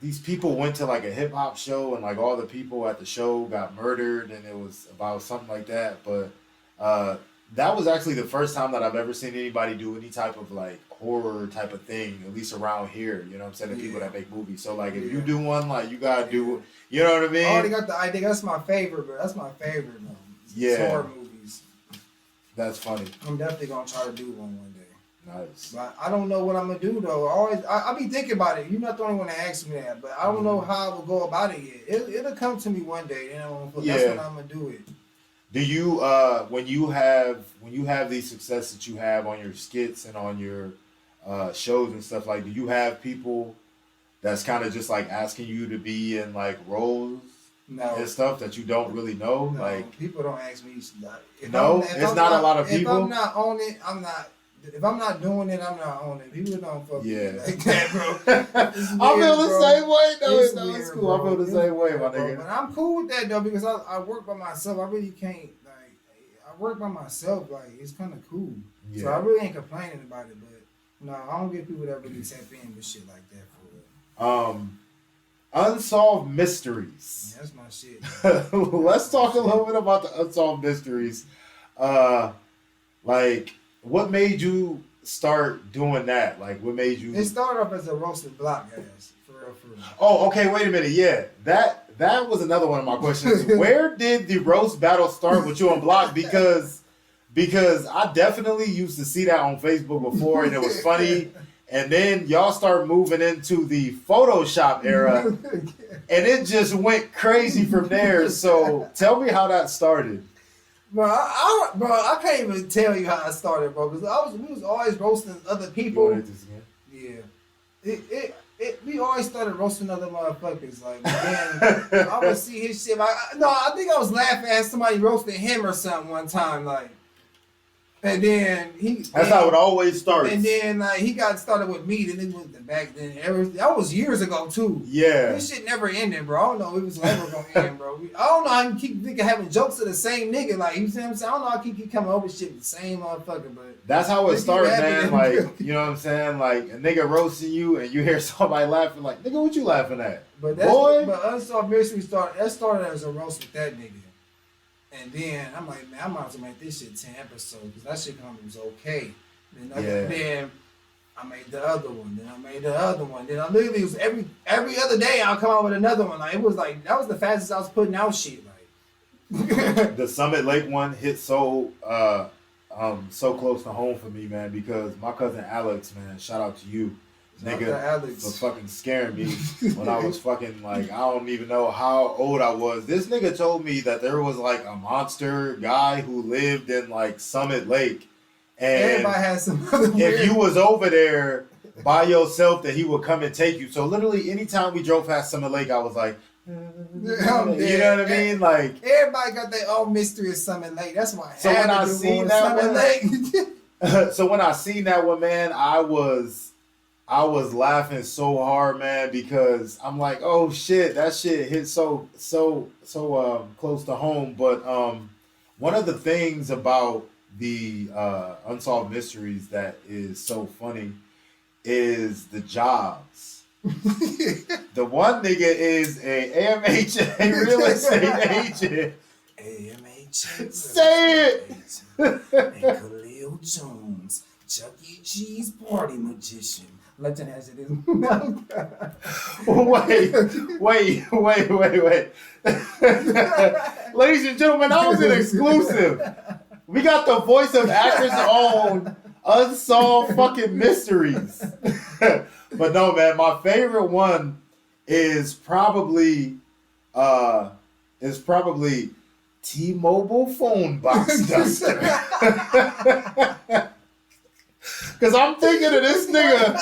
these people went to like a hip hop show, and like all the people at the show got murdered, and it was about something like that. But that was actually the first time that I've ever seen anybody do any type of like horror type of thing, at least around here. You know what I'm saying? The people that make movies. So like, if you do one, like you gotta do. You know what I mean? I already got the idea. That's my favorite, bro. That's my favorite, man. Yeah. Horror movies. That's funny. I'm definitely gonna try to do one day. Nice. But I don't know what I'm gonna do though. I be thinking about it. You're not the only one to ask me that, but I don't know how I will go about it yet. It'll come to me one day. You know, that's when I'm gonna do it. Do you when you have these success that you have on your skits and on your shows and stuff, like, do you have people that's kind of just like asking you to be in like roles and stuff that you don't really know? No, like, people don't ask me. It's not a lot of people. If I'm not on it, I'm not. If I'm not doing it, I'm not on it. People don't fuck with me like that, bro. I feel the same way, though. It's cool. I feel the same way, my nigga. But I'm cool with that, though, because I work by myself. I really can't, like, I work by myself. Like, it's kind of cool. Yeah. So I really ain't complaining about it, but no, I don't get people that really tap in with shit like that for real. Unsolved mysteries. Yeah, that's my shit. Let's talk a little bit about the unsolved mysteries. Like, what made you start doing that? Like, what made you? It started off as a roasted block, guys. For real. Oh, okay. Wait a minute. Yeah, that was another one of my questions. Where did the roast battle start with you on Block? Because I definitely used to see that on Facebook before, and it was funny. And then y'all start moving into the Photoshop era, and it just went crazy from there. So tell me how that started. Bro, I can't even tell you how I started, bro. Because we was always roasting other people. Yeah, we always started roasting other motherfuckers. Like, man, I would see his shit. I think I was laughing at somebody roasting him or something one time, like. And then that's how it always starts. And then he got started with me. Then it was back then. That was years ago too. Yeah. This shit never ended, bro. I don't know if it was ever gonna end, bro. I don't know how you keep thinking having jokes to the same nigga. Like, you see what I'm saying? I don't know how I keep coming over shit with the same motherfucker, but that's how it started, man. Like, you know what I'm saying? Like, a nigga roasting you and you hear somebody laughing, like, nigga, what you laughing at? But Unsolved Mystery started as a roast with that nigga. And then I'm like, man, I might as well make this shit 10 episodes because that shit was okay. Then I made the other one. Then I made the other one. Then I literally was every other day I'll come out with another one. Like, it was like that was the fastest I was putting out shit. Like the Summit Lake one hit so close to home for me, man, because my cousin Alex, man, shout out to you. Nigga, for fucking scaring me when I was fucking like, I don't even know how old I was. This nigga told me that there was like a monster guy who lived in like Summit Lake, and everybody has some other if you was over there by yourself, that he would come and take you. So literally, anytime we drove past Summit Lake, I was like, you know what I mean? Like, everybody got their own mystery of Summit Lake. That's why. So when I seen that one, man, I was laughing so hard, man, because I'm like, oh shit, that shit hit so close to home. But one of the things about the Unsolved Mysteries that is so funny is the jobs. The one nigga is a AMHA real estate agent. AMHA. Say it. And Khalil Jones, Chuck E. Cheese party magician. Legend has it in. Wait. Ladies and gentlemen, that was an exclusive. We got the voice of Akron's own Unsolved fucking Mysteries. But no, man, my favorite one is probably T-Mobile phone box duster. Cause I'm thinking of this nigga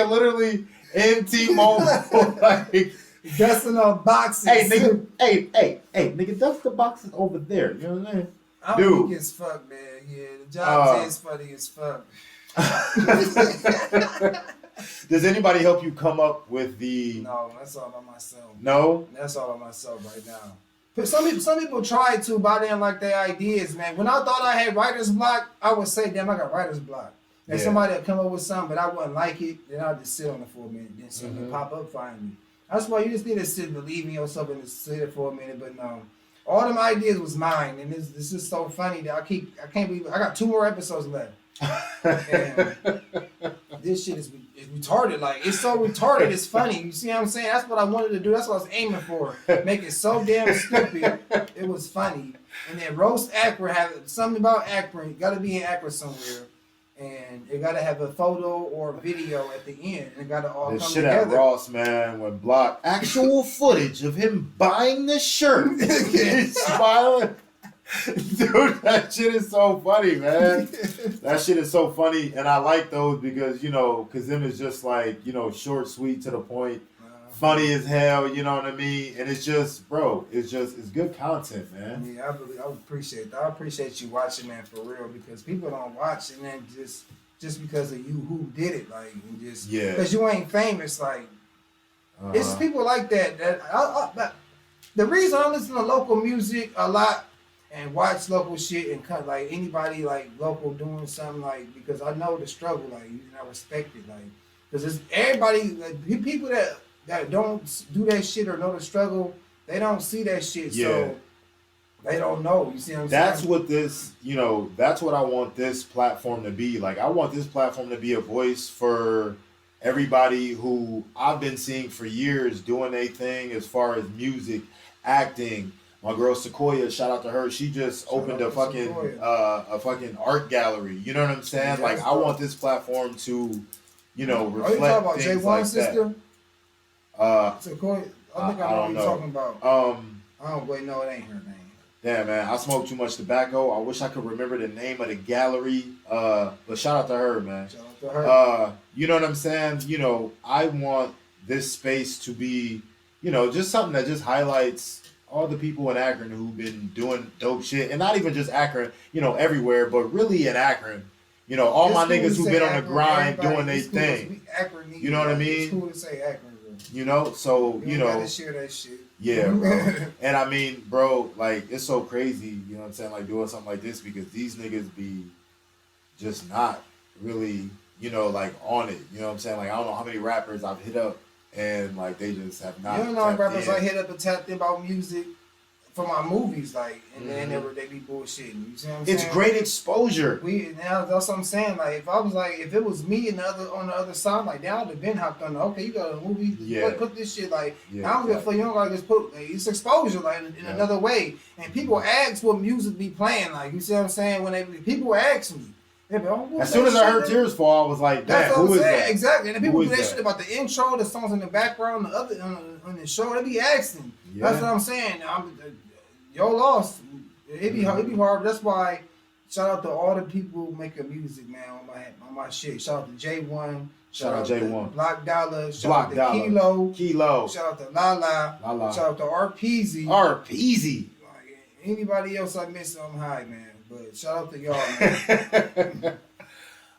literally in T-Mobile like dusting on boxes. Hey nigga, dust the boxes over there. You know what I'm saying? I'm weak as fuck, man. Yeah, the job is funny as fuck. Does anybody help you come up with the? No, that's all by myself. No, that's all by myself right now. But some people try to, but I didn't like their ideas, man. When I thought I had writer's block, I would say, damn, I got writer's block. And somebody would come up with something, but I wouldn't like it, then I'll just sit on it for a minute. Then something pop up finally. That's why you just need to sit, believe in yourself, and just sit for a minute. But no, all them ideas was mine, and this is so funny that I can't believe it. I got 2 more episodes left. And this shit is retarded. Like, it's so retarded, it's funny. You see what I'm saying? That's what I wanted to do. That's what I was aiming for. Make it so damn stupid. It was funny. And then roast Akron, have something about Akron. Got to be in Akron somewhere. And it got to have a photo or video at the end. And it got to all this come shit together. At Ross, man, when blocked actual footage of him buying the shirt. He's smiling. Dude, that shit is so funny, man. That shit is so funny, and I like those because, you know, because them is just like, you know, short, sweet, to the point, funny as hell, you know what I mean? And it's just, bro, it's good content, man. Yeah, I appreciate that. I appreciate you watching, man, for real, because people don't watch and then just because of you who did it, like, and just because you ain't famous, like, it's people like that but the reason I listen to local music a lot and watch local shit and cut like anybody like local doing something, like, because I know the struggle, like, and I respect it, like, because it's everybody, like, people that don't do that shit or know the struggle, they don't see that shit, so they don't know. You see what I'm saying? That's what this, you know, that's what I want this platform to be. Like, I want this platform to be a voice for everybody who I've been seeing for years doing a thing as far as music, acting. My girl Sequoia, shout out to her. She just opened a fucking art gallery. You know what I'm saying? Like, I want this platform to, you know, reflect you talking about things J1 like sister? Sequoia. I think I know what you're talking about. I don't wait. No, it ain't her name. Damn, man, I smoke too much tobacco. I wish I could remember the name of the gallery. But shout out to her, man. Shout out to her. You know what I'm saying? You know, I want this space to be, you know, just something that just highlights all the people in Akron who've been doing dope shit, and not even just Akron, you know, everywhere, but really in Akron. You know, all my niggas who've been on the grind doing their thing. You know what I mean? It's cool to say Akron, bro. You know, so, you know. Gotta share that shit. Yeah, bro. And I mean, bro, like, it's so crazy, you know what I'm saying, like, doing something like this, because these niggas be just not really, you know, like, on it. You know what I'm saying? Like, I don't know how many rappers I've hit up, and like they just have not. You don't know rappers I hit up and tapped in about music for my movies, like, and then they be bullshitting. You see what I'm saying? It's great exposure. That's what I'm saying. Like, if it was me and on the other side, like, that would have been hopped on. Okay, you got a movie. Yeah. Put this shit, like, I don't give a fuck. You don't gotta just put, like, it's exposure, like, in another way. And people ask what music be playing, like, you see what I'm saying? When people ask me. As soon as I heard Tears Fall, I was like, "Damn, who is that?" Exactly. And then people do that shit about the intro, the songs in the background, the other on the show. They be asking. Yeah. That's what I'm saying. Your loss. It be hard. That's why. Shout out to all the people making music, man, on my shit. Shout out to J1. Shout out to J1. Block Dollar. Shout out to Kilo. Shout out to Lala. Shout out to RPZ. RPZ. Like, anybody else I miss, I'm high, man. But shout out to y'all, man. That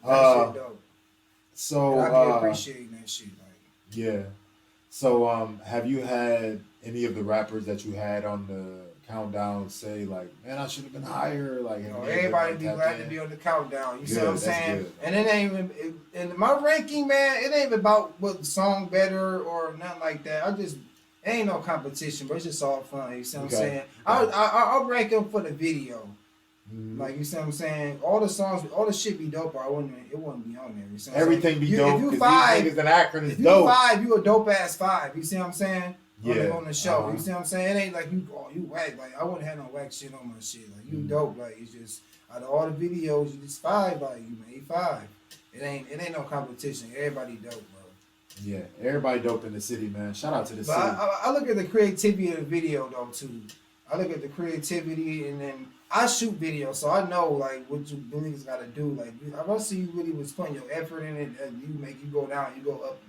shit dope. So I be appreciating that shit, like. Yeah. So have you had any of the rappers that you had on the countdown say like, man, I should have been higher. Like, everybody be glad to be on the countdown. You see what I'm saying? Good. And it ain't even in my ranking, man. It ain't even about what song better or nothing like that. It ain't no competition, but it's just all fun. You see what I'm saying? I'll rank them for the video. Mm-hmm. Like, you see what I'm saying? All the songs, all the shit be dope, but it wouldn't be on there. You see what Everything I'm be dope. If you 5, these niggas in Akron is if you dope. 5, you a dope ass 5. You see what I'm saying? Yeah. On the show. You see what I'm saying? It ain't like you whack. Like, I wouldn't have no whack shit on my shit. Like, you dope. Like, it's just out of all the videos, you just 5. Like, you made 5. It ain't no competition. Everybody dope, bro. Yeah, everybody dope in the city, man. Shout out to the city. I look at the creativity of the video though too. I look at the creativity, and then I shoot videos, so I know like what you niggas gotta do. Like, I want to see you really was putting your effort in it, and you go down, you go up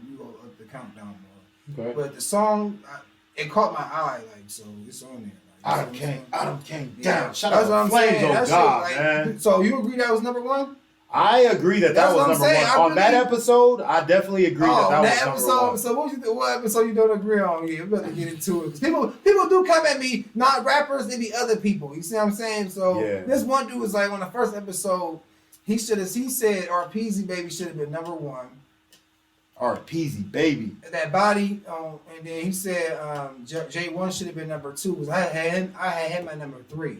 the countdown more. Okay. But the song, it caught my eye, like, so it's on there. Like, Adam came down. Shout out to Flames, oh God, shit, like, man. So you agree that was number 1? I agree that was number 1. On that episode, I definitely agree that was number 1. So what episode you don't agree on? Yeah, we're gonna get into it. People do come at me, not rappers, they be other people. You see what I'm saying? So this one dude was like, on the first episode, he said RPZ Baby should have been number 1. RPZ Baby. That body, and then he said J1 should have been number 2. Because I had him at number 3.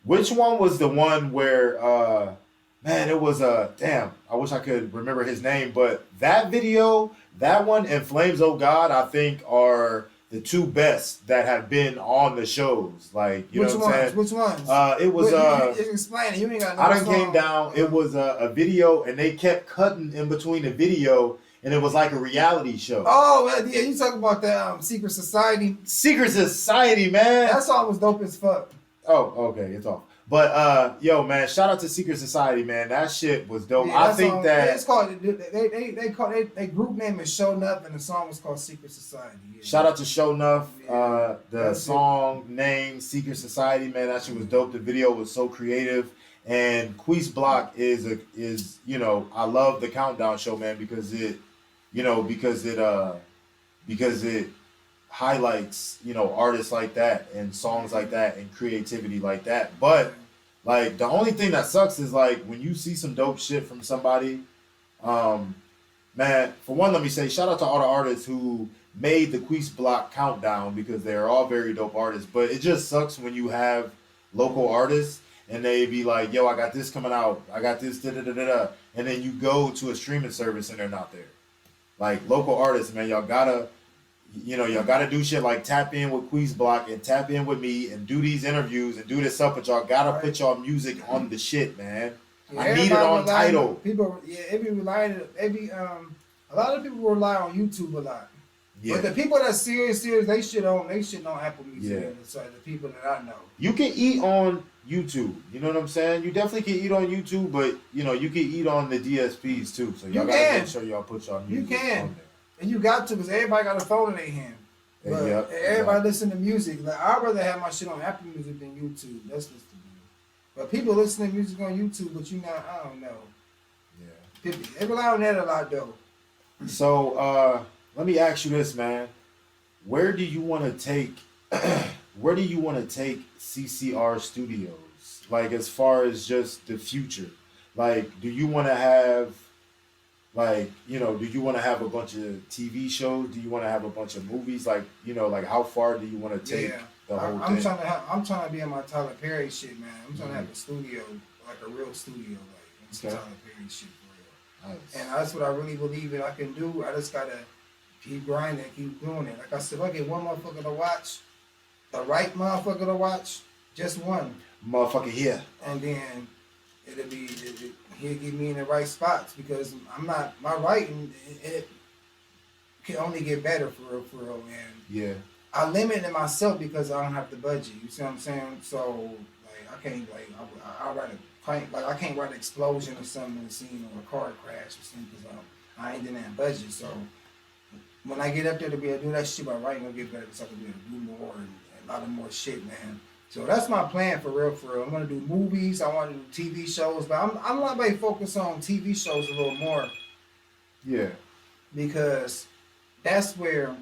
Which one was the one where man, it was damn, I wish I could remember his name, but that video, that one, and Flames Oh God, I think are the 2 best that have been on the shows. Like, you know what I'm saying? Which ones? It was explain it. You ain't got no I done came down. It was a video, and they kept cutting in between the video, and it was like a reality show. Oh yeah, you talking about that Secret Society? Secret Society, man. That song was dope as fuck. Oh, okay, it's off. But yo, man, shout out to Secret Society, man. That shit was dope. Yeah, I think that it's called they group name is Show Enough, and the song was called Secret Society. Yeah. Shout out to Show Enough. The song name Secret Society, man. That shit was dope. The video was so creative, and Queese Block is I love the Countdown show, man, because it highlights, artists like that and songs like that and creativity like that. But like, the only thing that sucks is like when you see some dope shit from somebody, man, for one, let me say shout out to all the artists who made the Queese Block Countdown, because they're all very dope artists. But it just sucks when you have local artists and they be like, yo, I got this coming out, I got this, da-da-da-da-da, and then you go to a streaming service and they're not there. Like, local artists, man, y'all gotta do shit like tap in with Queese Block and tap in with me and do these interviews and do this stuff, but y'all gotta put y'all music on the shit, man. Yeah, I need it on Tidal. A lot of people rely on YouTube a lot. Yeah. But the people that's serious, they shit on Apple Music. Yeah. So the people that I know. You can eat on YouTube. You know what I'm saying? You definitely can eat on YouTube, but you can eat on the DSPs too. So y'all gotta make sure y'all put y'all music on there. And you got to, because everybody got a phone in their hand. But everybody listen to music. Like, I'd rather have my shit on Apple Music than YouTube. That's just the deal. But people listen to music on YouTube, but I don't know. Yeah. They rely on that a lot, though. So, let me ask you this, man. Where do you want to take CCR Studios? Like, as far as just the future? Like, do you want to have do you want to have a bunch of TV shows? Do you want to have a bunch of movies? Like, how far do you want to take the whole thing? I'm trying to be in my Tyler Perry shit, man. I'm trying to have a studio, like a real studio, like Tyler Perry shit for real. Nice. And that's what I really believe that I can do. I just gotta keep grinding, keep doing it. Like I said, if I get one motherfucker to watch, the right motherfucker to watch, just one motherfucker here, and then he'll get me in the right spots, because my writing, it can only get better for real. And I limit myself because I don't have the budget. You see what I'm saying? So like, I can't I can't write an explosion or something in the scene, or a car crash or something, because I ain't in that budget. So when I get up there to be able to do that shit, my writing will get better, because I can be able to do more and a lot of more shit, man. So that's my plan for real. I'm gonna do movies. I want to do TV shows, but I'm not very focused on TV shows a little more. Yeah. Because that's where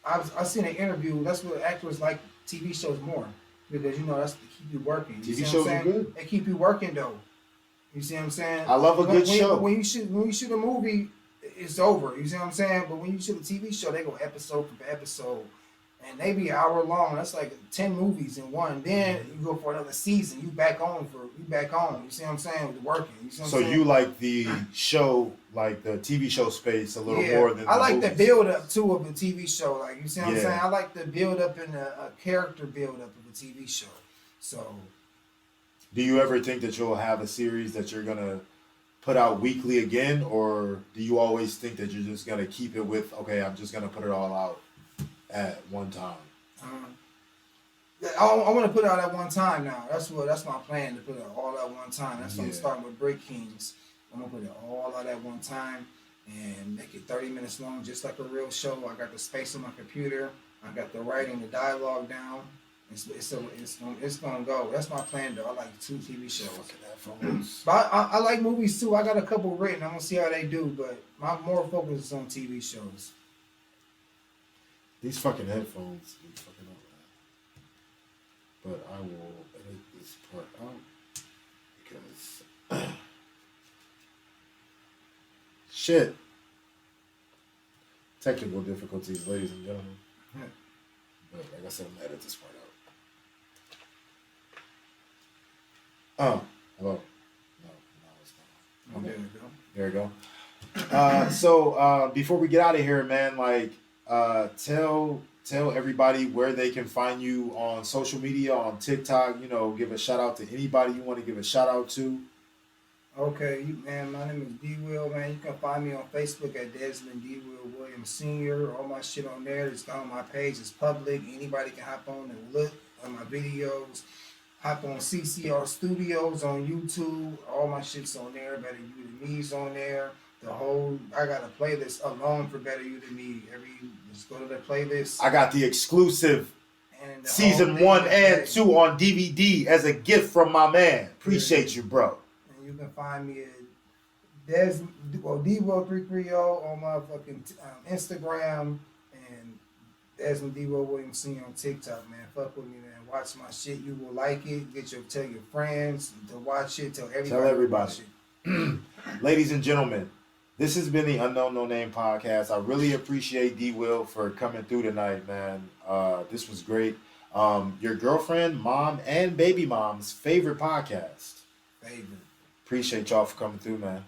I seen an interview. That's what actors like TV shows more because that's to keep you working. You TV see shows what I'm are saying? good. They keep you working though. You see what I'm saying? I love a good show. When you shoot a movie, it's over. You see what I'm saying? But when you shoot a TV show, they go episode for episode. And they be an hour long. That's like 10 movies in one. Then you go for another season. You back on. You see what I'm saying? With working. You see what I'm saying? You like the show, like the TV show space a little more than I like movies. the build up too of a TV show. Like you see what I'm Yeah. saying? I like the build up and a character build up of a TV show. So Do you ever think that you'll have a series that you're gonna put out weekly again, or do you always think that you're just gonna keep it with, okay, I'm just gonna put it all out at one time? I want to put it out at one time now. That's my plan, to put it all at one time. That's what I'm starting with Break Kings. I'm gonna put it all out at one time and make it 30 minutes long, just like a real show. I got the space on my computer. I got the writing, the dialogue down. It's gonna go. That's my plan though. I like 2 TV shows. But I like movies too. I got a couple written. I'm gonna see how they do, but my more focus is on TV shows. These fucking headphones be fucking up, man. But I will edit this part out because shit. Technical difficulties, ladies and gentlemen. But like I said, I'm gonna edit this part out. Hello. No, it's not. Okay. There we go. So before we get out of here, man, like tell everybody where they can find you on social media, on TikTok. Give a shout out to anybody you want to give a shout out to. Okay, man, my name is D Will, man. You can find me on Facebook at Desmond D Will Williams Sr. All my shit on there. It's on my page. It's public. Anybody can hop on and look at my videos. Hop on CCR Studios on YouTube. All my shit's on there. Better You Than Me's on there. I got a playlist alone for Better You Than Me. Just go to the playlist. I got the exclusive And season 1 and 2 on DVD as a gift from my man. Appreciate you, bro. And you can find me at DWO330 on my fucking Instagram, and Desmond D-Will Williams Sr. on TikTok, man. Fuck with me, man. Watch my shit. You will like it. Tell your friends to watch it. Tell everybody. To watch it. Ladies and gentlemen, this has been the Unknown No Name podcast. I really appreciate D-Will for coming through tonight, man. This was great. Your girlfriend, mom, and baby mom's favorite podcast. Favorite. Appreciate y'all for coming through, man.